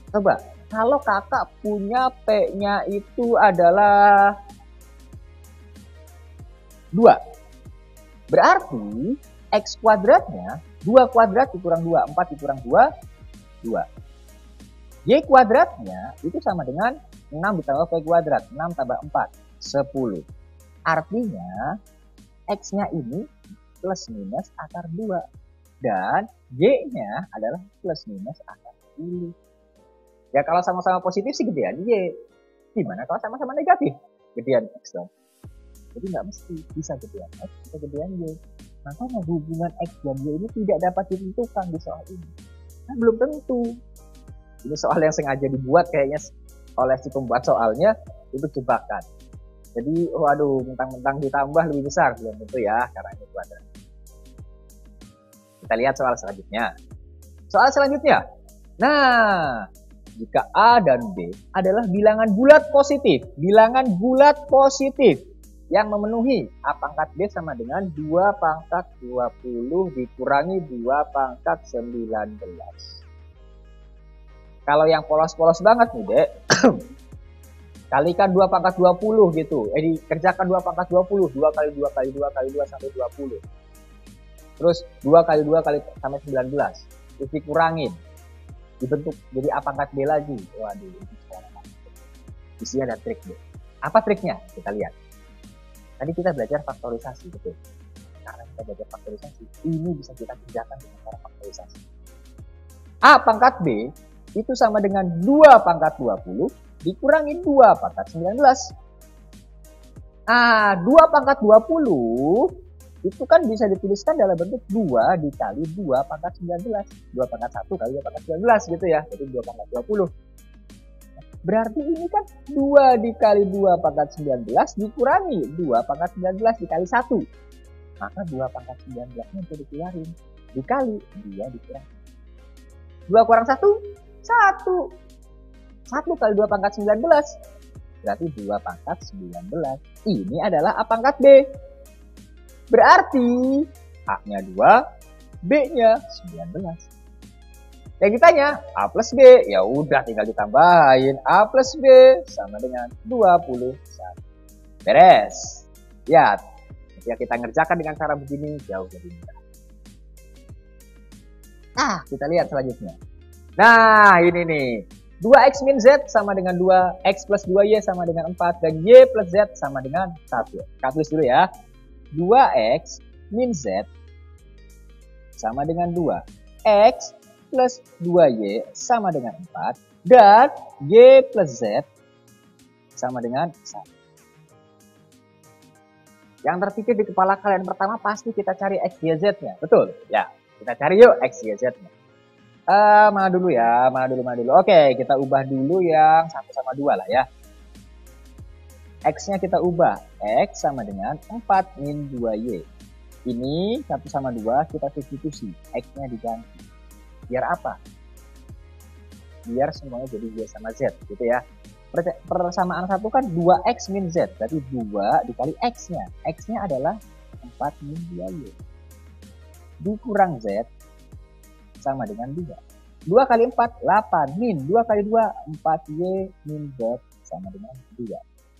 B: Coba, kalau kakak punya P-nya itu adalah 2. Berarti X kuadratnya 2 kuadrat dikurang 2, 4 dikurang 2, 2. Y kuadratnya itu sama dengan 6 ditambah P kuadrat, 6 tambah 4, 10. Artinya X-nya ini plus minus akar 2. Dan Y-nya adalah plus minus akar 10. Ya kalau sama-sama positif sih gedean Y. Gimana kalau sama-sama negatif? Gedean X dong. Jadi nggak mesti bisa gedean X atau gedean Y. Makanya hubungan X dan Y ini tidak dapat ditentukan di soal ini. Nah, belum tentu. Ini soal yang sengaja dibuat kayaknya oleh si pembuat soalnya itu jebakan. Jadi, waduh, mentang-mentang ditambah lebih besar. Belum tentu ya, karena ini kuadrat. Kita lihat soal selanjutnya. Soal selanjutnya. Nah, jika A dan B adalah bilangan bulat positif. Bilangan bulat positif yang memenuhi A pangkat B sama dengan 2 pangkat 20 dikurangi 2 pangkat 19. Kalau yang polos-polos banget nih, Dek. Kalikan 2 pangkat 20 gitu. Dikerjakan 2 pangkat 20. 2 kali 2 kali 2 kali 2 sampai 20. Terus 2 kali 2 kali sampai 19. Terus dikurangin. Dibentuk jadi A pangkat B lagi. Waduh. Isinya ada trik deh. Apa triknya? Kita lihat. Tadi kita belajar faktorisasi. Betul. Karena kita belajar faktorisasi. Ini bisa kita kerjakan dengan cara faktorisasi. A pangkat B itu sama dengan 2 pangkat 20 dikurangi 2 pangkat 19. Nah, 2 pangkat 20 itu kan bisa dituliskan dalam bentuk 2 dikali 2 pangkat 19. 2 pangkat 1 kali 2 pangkat 19 gitu ya. Jadi 2 pangkat 20. Berarti ini kan 2 dikali 2 pangkat 19 dikurangi 2 pangkat 19 dikali 1. Maka 2 pangkat 19-nya bisa dikeluarin. Dikali 2 dikurangi. 2 kurang 1? 1. 1 kali 2 pangkat 19. Berarti 2 pangkat 19. Ini adalah A pangkat B. Berarti A-nya 2, B-nya 19. Yang ditanya A plus B, ya udah tinggal ditambahin A plus B sama dengan 21. Beres. Lihat, ketika kita ngerjakan dengan cara begini jauh lebih mudah. Nah, kita lihat selanjutnya. Nah, ini nih. 2x min z sama dengan 2x plus 2y sama dengan 4 dan y plus z sama dengan 1. Kita tulis dulu ya. 2x min z sama dengan 2. X plus 2y sama dengan 4 dan y plus z sama dengan 1. Yang terpikir di kepala kalian pertama pasti kita cari x, y, z-nya. Betul? Ya, kita cari yuk x, y, z-nya. Mana dulu ya? Mana dulu? Oke, kita ubah dulu yang 1 sama 2 lah ya. X-nya kita ubah. X sama dengan 4 min 2y. Ini 1 sama 2 kita substitusi. X-nya diganti. Biar apa? Biar semuanya jadi y sama z, gitu ya. Persamaan satu kan 2x min z. Berarti 2 dikali x-nya. X-nya adalah 4 min 2y. Dikurang z sama dengan 2. 2 kali 4, 8. Min 2 kali 2, 4y min z sama dengan 2.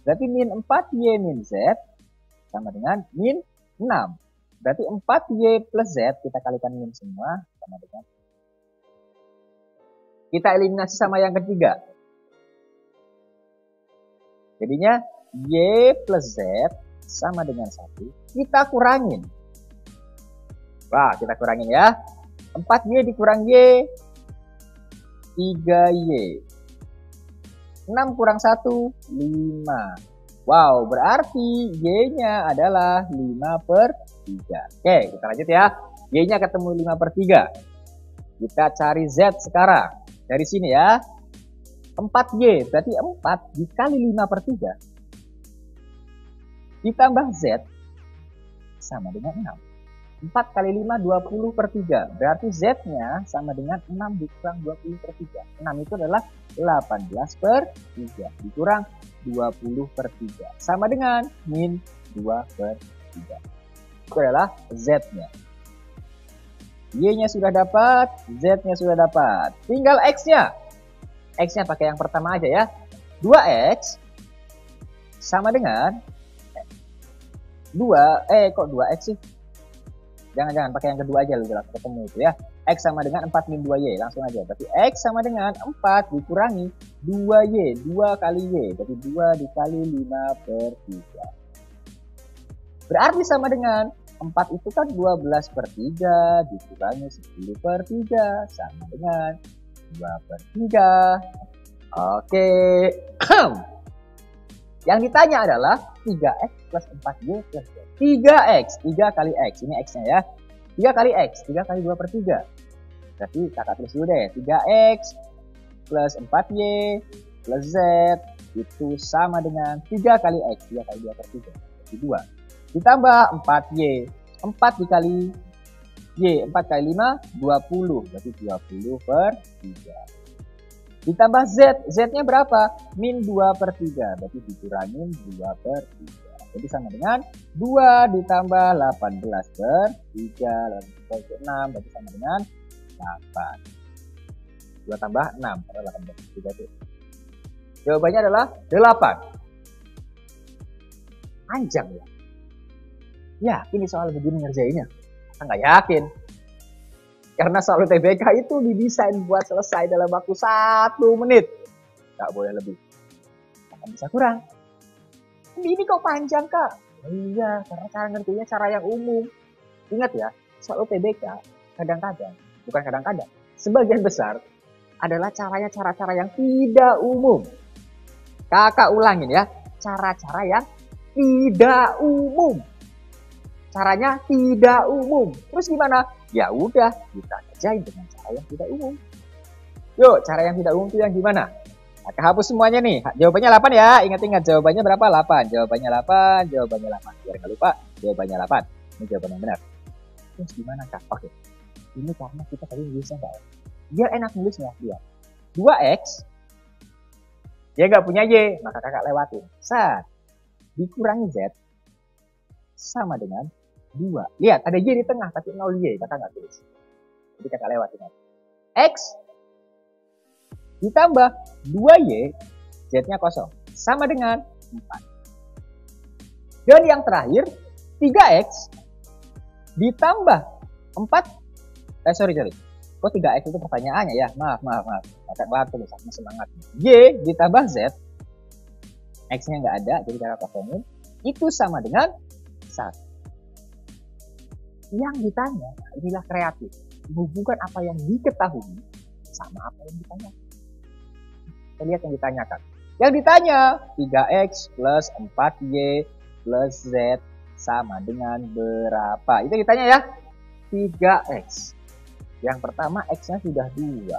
B: Berarti min 4y min z sama dengan min 6. Berarti 4y plus z, kita kalikan min semua, sama dengan. Kita eliminasi sama yang ketiga. Jadinya y plus z sama dengan 1. Kita kurangin. Wah, kita kurangin ya. 4y dikurang y, 3y. 6 kurang 1, 5. Wow, berarti y-nya adalah 5/3. Oke, kita lanjut ya. Y-nya ketemu 5/3. Kita cari z sekarang. Dari sini ya. 4y, berarti 4 dikali 5/3. Ditambah z sama dengan 6. 4 kali 5, 20/3. Berarti Z-nya sama dengan 6 dikurang 20/3. 6 itu adalah 18/3. Dikurang 20/3. Sama dengan min 2/3. Itu adalah Z-nya. Y-nya sudah dapat, Z-nya sudah dapat. Tinggal X-nya. X-nya pakai yang pertama aja ya. 2X sama dengan 2, kok 2X sih? Jangan pakai yang kedua aja lu langsung ketemu itu ya. X sama dengan 4 min 2y, langsung aja. Berarti X sama dengan 4 dikurangi 2y, 2 kali y. Berarti 2 dikali 5/3. Berarti sama dengan 4 itu kan 12/3 dikurangi 10/3 sama dengan 2/3. Oke. Yang ditanya adalah 3x plus 4y plus y. 3x, 3 kali x. Ini x-nya ya. 3 kali x, 3 kali 2/3. Berarti kakak tulis dulu deh. 3x plus 4y plus z itu sama dengan 3 kali x. 3 kali 2/3. Berarti 2. Ditambah 4y. 4 dikali y. 4 kali 5, 20. Berarti 20/3. Ditambah z. Z-nya berapa? Min 2/3. Berarti dikurangin 2/3. Jadi sama dengan 2 ditambah 18/3. 6. Berarti sama dengan 8. 2 tambah 6. Karena 18/3 itu. Jawabannya adalah 8. Panjang ya. Yakin soal begini ngerjainnya? Kita nggak yakin. Karena soal UTBK itu didesain buat selesai dalam waktu 1 menit. Nggak boleh lebih. Akan bisa kurang. Ini kok panjang kak? Iya, karena cara ngertinya cara yang umum. Ingat ya, soal UTBK kadang-kadang, bukan kadang-kadang, sebagian besar adalah caranya cara-cara yang tidak umum. Kakak ulangin ya, cara-cara yang tidak umum. Caranya tidak umum. Terus gimana? Ya udah, kita kerjain dengan cara yang tidak umum. Yuk, cara yang tidak umum itu yang gimana? Nah, hapus semuanya nih. Jawabannya 8 ya. Ingat-ingat jawabannya berapa? 8. Jawabannya 8. Jawabannya 8. Biar nggak lupa, jawabannya 8. Ini jawaban yang benar. Terus gimana kak? Oke. Ini karena kita tadi nulisnya enggak. Biar enak nulisnya, biar 2x dia nggak punya y, maka kakak lewatin. Saat dikurangi z sama dengan 2. Lihat, ada y di tengah tapi 0y, kakak nggak tulis. Jadi kakak lewatin. X ditambah 2Y, Z-nya kosong. Sama dengan 4. Dan yang terakhir, 3X ditambah 4. Sorry. Kok 3X itu pertanyaannya ya? Maaf. Kakak banget tulisannya semangat. Y ditambah Z. X-nya nggak ada, jadi kakak kosongin. Itu sama dengan 1. Yang ditanya, inilah kreatif. Menghubungkan apa yang diketahui sama apa yang ditanyakan. Kita lihat yang ditanyakan. Yang ditanya, 3X plus 4Y plus Z sama dengan berapa? Itu ditanya ya. 3X. Yang pertama X-nya sudah 2.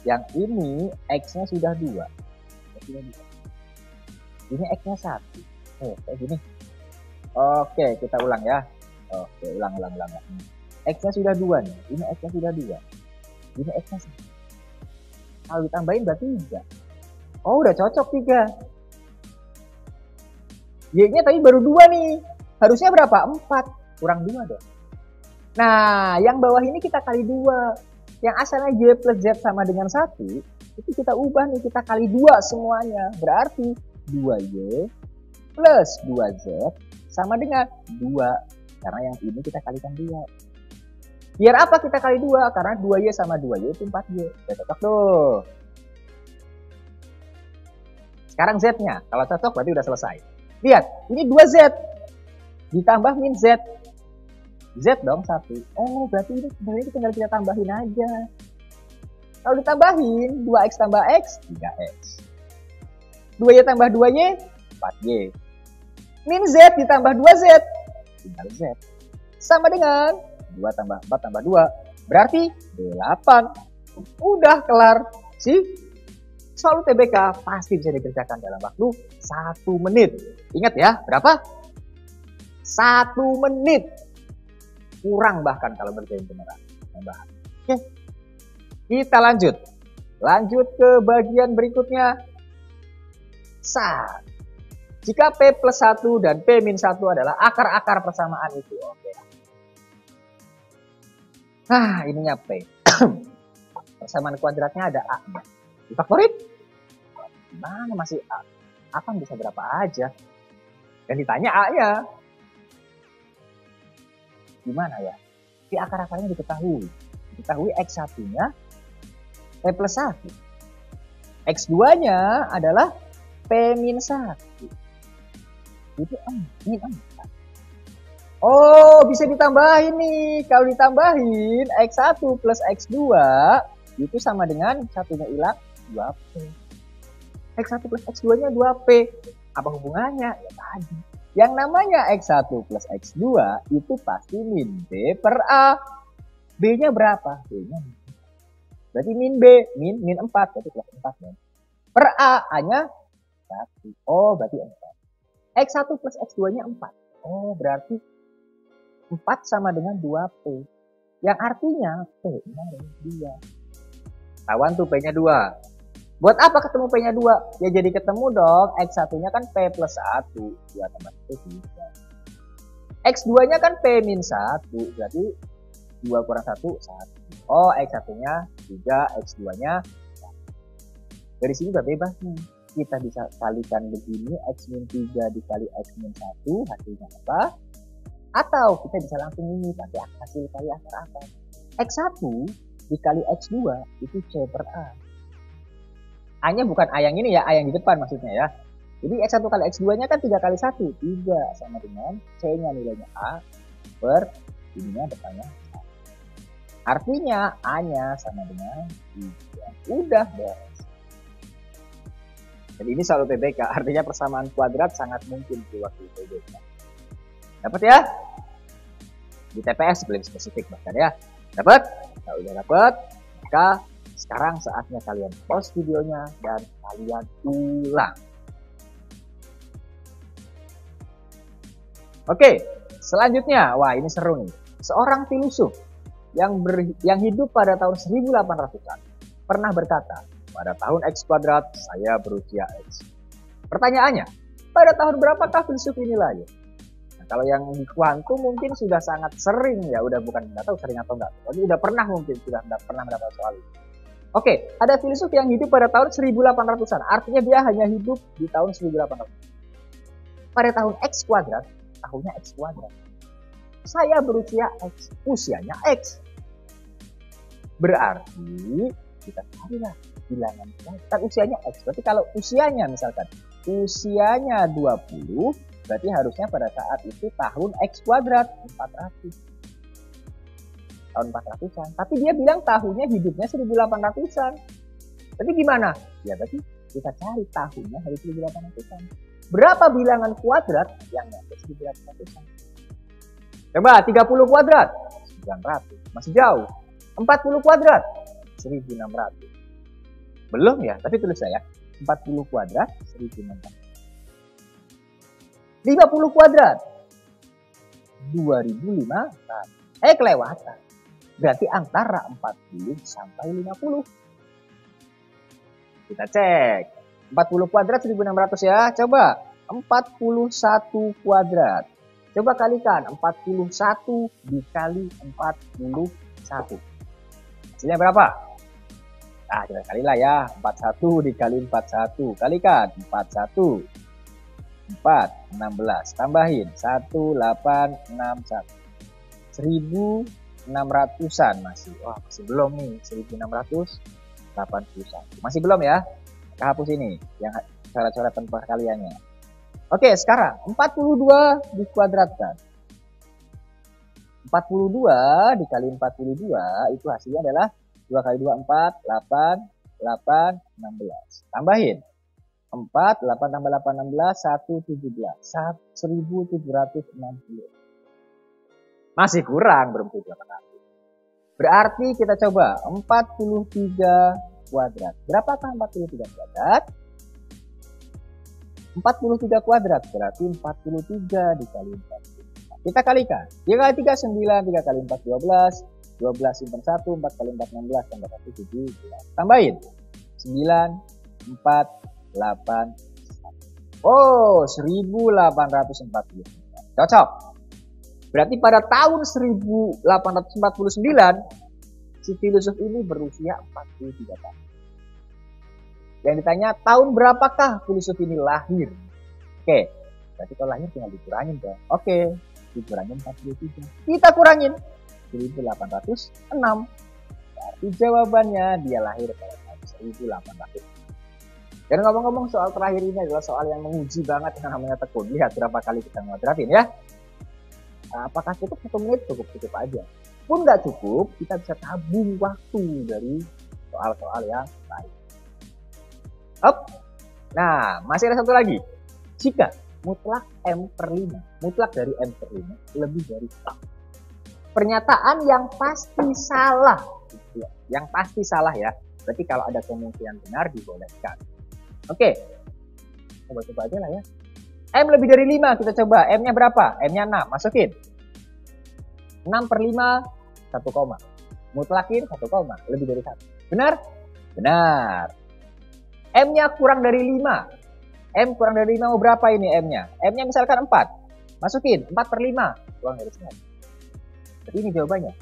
B: Yang ini X-nya sudah 2. Ini X-nya 1. Kayak gini. Oke, kita ulang ya. Oke, ulang. X-nya sudah 2 nih. Ini X-nya sudah 2. Ini X-nya 1. Kalau ditambahin berarti 3. Oh, udah cocok 3. Y-nya tadi baru 2 nih. Harusnya berapa? 4. Kurang 2 dong. Nah, yang bawah ini kita kali 2. Yang asalnya Y plus Z sama dengan 1, itu kita ubah nih, kita kali 2 semuanya. Berarti 2Y plus 2Z sama dengan 2. Karena yang ini kita kalikan 2. Biar apa kita kali 2? Karena 2Y sama 2Y itu 4Y. Udah cocok tuh. Sekarang Z-nya. Kalau cocok berarti udah selesai. Lihat, ini 2Z. Ditambah min Z. Z dong 1. Oh, berarti ini sebenarnya tinggal kita tambahin aja. Kalau ditambahin 2X tambah X 3X. 2Y tambah 2Y 4Y. Min Z ditambah 2Z tinggal Z. Sama dengan 2 tambah 4 tambah 2 berarti 8. Udah kelar. Sih? Soal UTBK pasti bisa dikerjakan dalam waktu 1 menit. Ingat ya, berapa? 1 menit. Kurang bahkan kalau ngerjain beneran. Oke. Kita lanjut. Lanjut ke bagian berikutnya. Jika P plus 1 dan P min 1 adalah akar-akar persamaan itu. Oke. Nah, ininya P. Persamaan kuadratnya ada A-nya. Difaktorin? Gimana masih A? A kan bisa berapa aja. Dan ditanya A-nya. Gimana ya? Di akar-akarnya diketahui. Diketahui X1-nya P plus 1. X2-nya adalah P min 1. Itu min 4. Oh, bisa ditambahin nih. Kalau ditambahin X1 plus X2 itu sama dengan satunya hilang 2P. X1 plus X2-nya 2P. Apa hubungannya? Ya tadi. Yang namanya X1 plus X2 itu pasti min B per A. B-nya berapa? B-nya berarti min B. Min 4. Berarti plus 4. Per A. A-nya 1. Oh, berarti 4. X1 plus X2-nya 4. Oh, berarti 4 sama dengan 2P. Yang artinya P-nya 2. Tawan tuh P-nya 2. Buat apa ketemu P-nya 2? Ya jadi ketemu dong. X1-nya kan P plus 1. 2 tambah 1, 3. X2-nya kan P min 1. Berarti 2 kurang 1, 1. Oh, X1-nya 3, X2-nya 1. Dari sini udah bebas nih. Kita bisa kalikan begini. X min 3 dikali X min 1. Hasilnya apa? Atau kita bisa langsung ini pakai hasil kali akar-akar. X1 dikali X2 itu C per A. A-nya bukan A yang ini ya, A yang di depan maksudnya ya. Jadi X1 kali X2-nya kan 3 kali 1. 3 sama dengan C-nya nilainya A per ininya depannya A. Artinya A-nya sama dengan 3. Udah beres. Jadi ini soal UTBK, artinya persamaan kuadrat sangat mungkin di waktu UTBK. Dapat ya? Di TPS lebih spesifik bahkan ya. Dapat? Kalau udah dapat, maka sekarang saatnya kalian pause videonya dan kalian ulang. Oke, selanjutnya, wah ini seru nih. Seorang filosof yang hidup pada tahun 1800-an pernah berkata, pada tahun X kuadrat saya berusia X. Pertanyaannya, pada tahun berapakah filsuf ini lahir? Nah, kalau yang di kuantum mungkin sudah sangat sering ya, udah bukan nggak tahu sering atau enggak. Tapi udah pernah mungkin sudah pernah mendapat soal itu. Oke, ada filsuf yang hidup pada tahun 1800-an. Artinya dia hanya hidup di tahun 1800. Pada tahun X kuadrat, tahunnya X kuadrat. Saya berusia X, usianya X. Berarti kita carilah bilangan kan usianya X. Berarti kalau usianya misalkan usianya 20, berarti harusnya pada saat itu tahun X kuadrat 400. Tahun 400-an. Tapi dia bilang tahunnya hidupnya 1800-an. Tapi gimana? Ya berarti kita cari tahunnya hari 1800-an. Berapa bilangan kuadrat yang nyampe 1800-an? Coba 30 kuadrat 900. Masih jauh. 40 kuadrat 1600. Belum ya, tapi tulis saya 40 kuadrat 1600. 50 kuadrat 2500. Kelewatan. Berarti antara 40 sampai 50. Kita cek. 40 kuadrat 1600 ya. Coba 41 kuadrat. Coba kalikan 41 dikali 41. Hasilnya berapa? Nah, kita kalilah ya. 41 dikali 41. Kalikan 41. 4, 16. Tambahin 1861. 1600-an masih. Wah, masih belum nih. 1681. Masih belum ya? Kita hapus ini yang coret-coret tempat kaliannya. Oke, sekarang 42 dikuadratkan. 42 dikali 42 itu hasilnya adalah 2 kali 2 4, 8, 8, 16. Tambahin 4, 8 tambah 8, 16, 1, 17. 1760. Masih kurang, belum 800. Berarti kita coba 43 kuadrat. Berapakah 43 kuadrat? 43 kuadrat berarti 43 dikali 40. Kita kalikan. 3 kali 3 9, 3 kali 4 12, 12 simpan 1, 4 kali 4 16, tambah 1 17. Tambahin 9, 4, 8, 1. Oh, 1840. Cocok. Berarti pada tahun 1849 si filsuf ini berusia 43 tahun. Yang ditanya tahun berapakah filsuf ini lahir? Oke, berarti kalau lahir tinggal dikurangin dong. Oke, dikurangin 43. Kita kurangin 1806. Berarti jawabannya dia lahir pada tahun 1800. Dan ngomong-ngomong soal terakhir ini adalah soal yang menguji banget yang namanya tekun. Lihat berapa kali kita nguadratin ya. Apakah cukup 1 menit? Cukup aja. Pun nggak cukup, kita bisa tabung waktu dari soal-soal yang lain. Nah, masih ada satu lagi. Jika mutlak M per 5, mutlak dari M per 5 lebih dari 4. Pernyataan yang pasti salah. Yang pasti salah ya. Berarti kalau ada kemungkinan benar dibolehkan. Oke. Coba-coba aja lah ya. M lebih dari 5 kita coba. M-nya berapa? M-nya 6. Masukin. 6 per 5, 1 koma. Mutlakin 1 koma. Lebih dari 1. Benar? Benar. M-nya kurang dari 5. M kurang dari 5 mau berapa ini M-nya? M-nya misalkan 4. Masukin. 4 per 5. Kurang dari 9. Jadi ini jawabannya.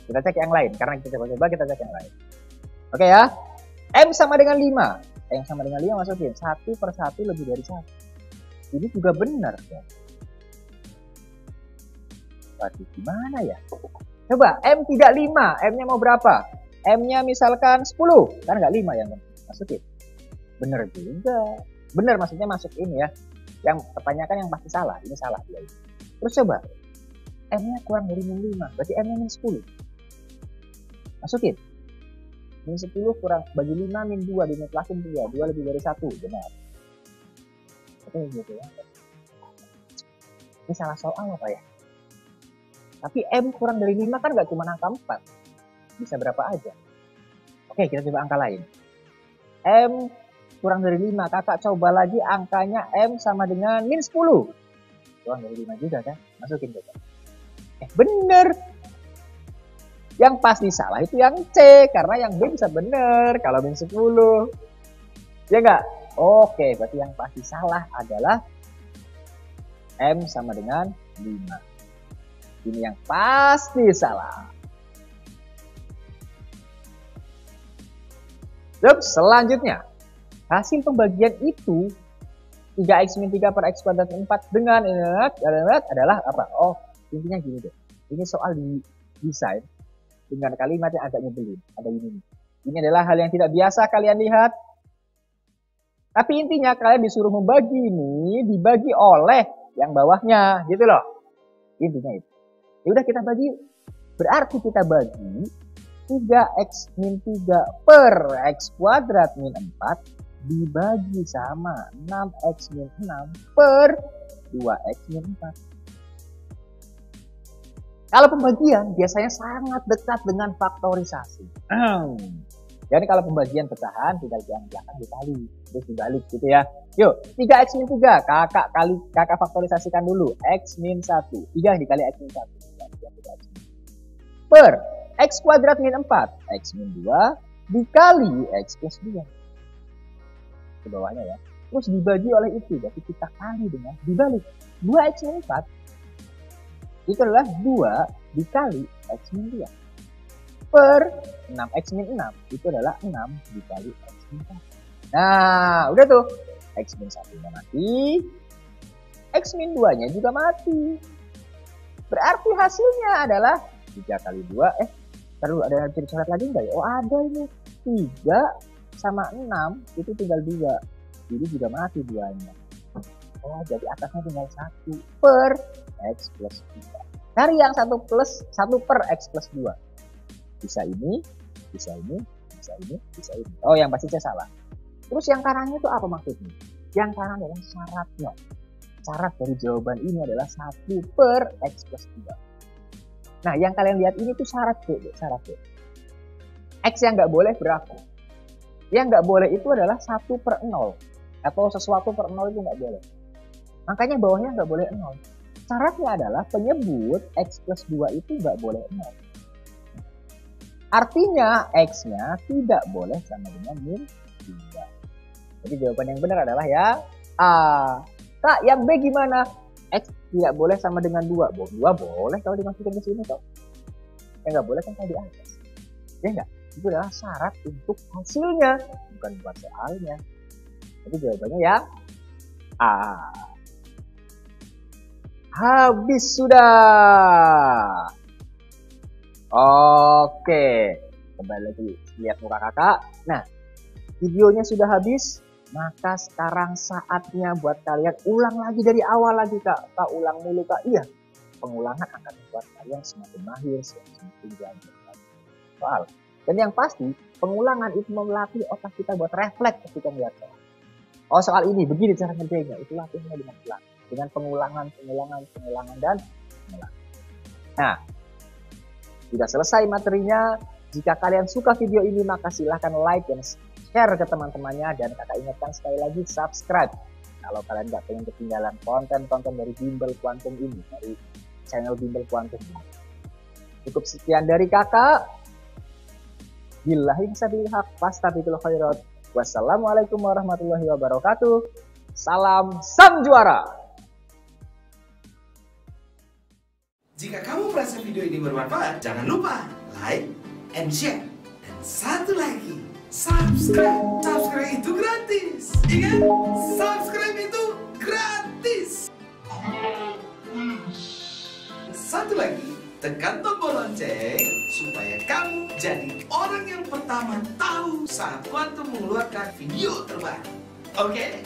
B: Kita cek yang lain. Karena kita coba-coba kita cek yang lain. Oke ya. M sama dengan 5. M sama dengan 5 masukin. 1 per 1 lebih dari 1. Ini juga benar ya. Waduh, gimana ya? Coba M tidak 5, M-nya mau berapa? M-nya misalkan 10, kan nggak 5 yang masukin. Bener juga. Bener maksudnya masuk ini ya. Yang pertanyakan yang pasti salah, ini salah dia. Terus coba M-nya kurang dari min 5, berarti M-nya min 10. Masukin. Min 10 kurang bagi 5 min 2 dimutlakin 2, 2 lebih dari 1, benar. Gitu ya. Ini salah soal apa ya? Tapi M kurang dari 5 kan gak cuma angka 4. Bisa berapa aja. Oke, kita coba angka lain. M kurang dari 5. Kakak coba lagi angkanya M sama dengan min 10. Kurang dari 5 juga kan? Masukin coba. Bener. Yang pasti salah itu yang C. Karena yang B bisa bener. Kalau min 10. Ya enggak? Oke, berarti yang pasti salah adalah M sama dengan 5. Ini yang pasti salah. Terus selanjutnya, hasil pembagian itu 3x min 3 per x kuadrat 4 dengan adalah apa? Oh, intinya gini deh. Ini soal di desain dengan kalimat yang agak nyebelin. Ada ini. Ini adalah hal yang tidak biasa kalian lihat. Tapi intinya kalian disuruh membagi ini dibagi oleh yang bawahnya, gitu loh. Intinya itu. Ya udah kita bagi. Berarti kita bagi 3x min 3 per x kuadrat min 4 dibagi sama 6x min 6 per 2x min 4. Kalau pembagian biasanya sangat dekat dengan faktorisasi. Jadi kalau pembagian pecahan tinggal yang belakang dikali, terus dibalik gitu ya. Yuk, 3x min 3, kakak faktorisasikan dulu. X min 1, 3 dikali x min 1. Per x kuadrat min 4, x min 2 dikali x plus 2. Ke bawahnya ya. Terus dibagi oleh itu, jadi kita kali dengan dibalik. 2x min 4 itu adalah 2 dikali x min 2 per 6x min 6 itu adalah 6 dikali x min 4. Nah, udah tuh. X min 1-nya mati. X min 2-nya juga mati. Berarti hasilnya adalah 3 kali 2. Terus ada yang dicoret lagi enggak ya? Oh, ada ini. 3 sama 6 itu tinggal 2. Jadi juga mati 2-nya. Oh, jadi atasnya tinggal 1 per x plus 2. Cari yang 1 per x plus 2. Bisa ini, bisa ini, bisa ini, bisa ini. Oh, yang pasti saya salah. Terus yang kanannya itu apa maksudnya? Yang kanan adalah syaratnya. Syarat dari jawaban ini adalah 1 per x plus 2. Nah, yang kalian lihat ini tuh syarat B. Syarat B. X yang nggak boleh berapa? Yang nggak boleh itu adalah 1 per 0. Atau sesuatu per 0 itu nggak boleh. Makanya bawahnya nggak boleh 0. Syaratnya adalah penyebut x plus 2 itu nggak boleh 0. Artinya x-nya tidak boleh sama dengan min 3. Jadi jawaban yang benar adalah ya A. Kak, yang B gimana? X tidak boleh sama dengan 2. 2 boleh kalau dimasukin ke sini kok. Yang nggak boleh kan tadi atas. Ya nggak? Itu adalah syarat untuk hasilnya, bukan buat soalnya. Jadi jawabannya ya A. Habis sudah. Oke, kembali lagi lihat muka kakak. Nah, videonya sudah habis, maka sekarang saatnya buat kalian ulang lagi dari awal lagi kak. Kak ulang mulu kak. Iya, pengulangan akan membuat kalian semakin mahir, semakin belajar soal. Dan yang pasti, pengulangan itu melatih otak kita buat refleks ketika melihat soal. Oh, soal ini begini cara ngerjainnya. Itu latihannya dengan ulang, dengan pengulangan dan pengulangan. Nah, sudah selesai materinya. Jika kalian suka video ini, maka silahkan like dan share ke teman-temannya. Dan kakak ingatkan sekali lagi, subscribe. Kalau kalian nggak pengen ketinggalan konten-konten dari Bimbel Quantum ini, dari channel Bimbel Quantum ini. Cukup sekian dari kakak. Billahi taufiq wastabiqul khairat. Wassalamualaikum warahmatullahi wabarakatuh. Salam sang juara.
A: Jika kamu merasa video ini bermanfaat, jangan lupa like and share. Dan satu lagi, subscribe. Subscribe itu gratis. Ingat, subscribe itu gratis. Satu lagi, tekan tombol lonceng supaya kamu jadi orang yang pertama tahu saat Quantum mengeluarkan video terbaru. Oke?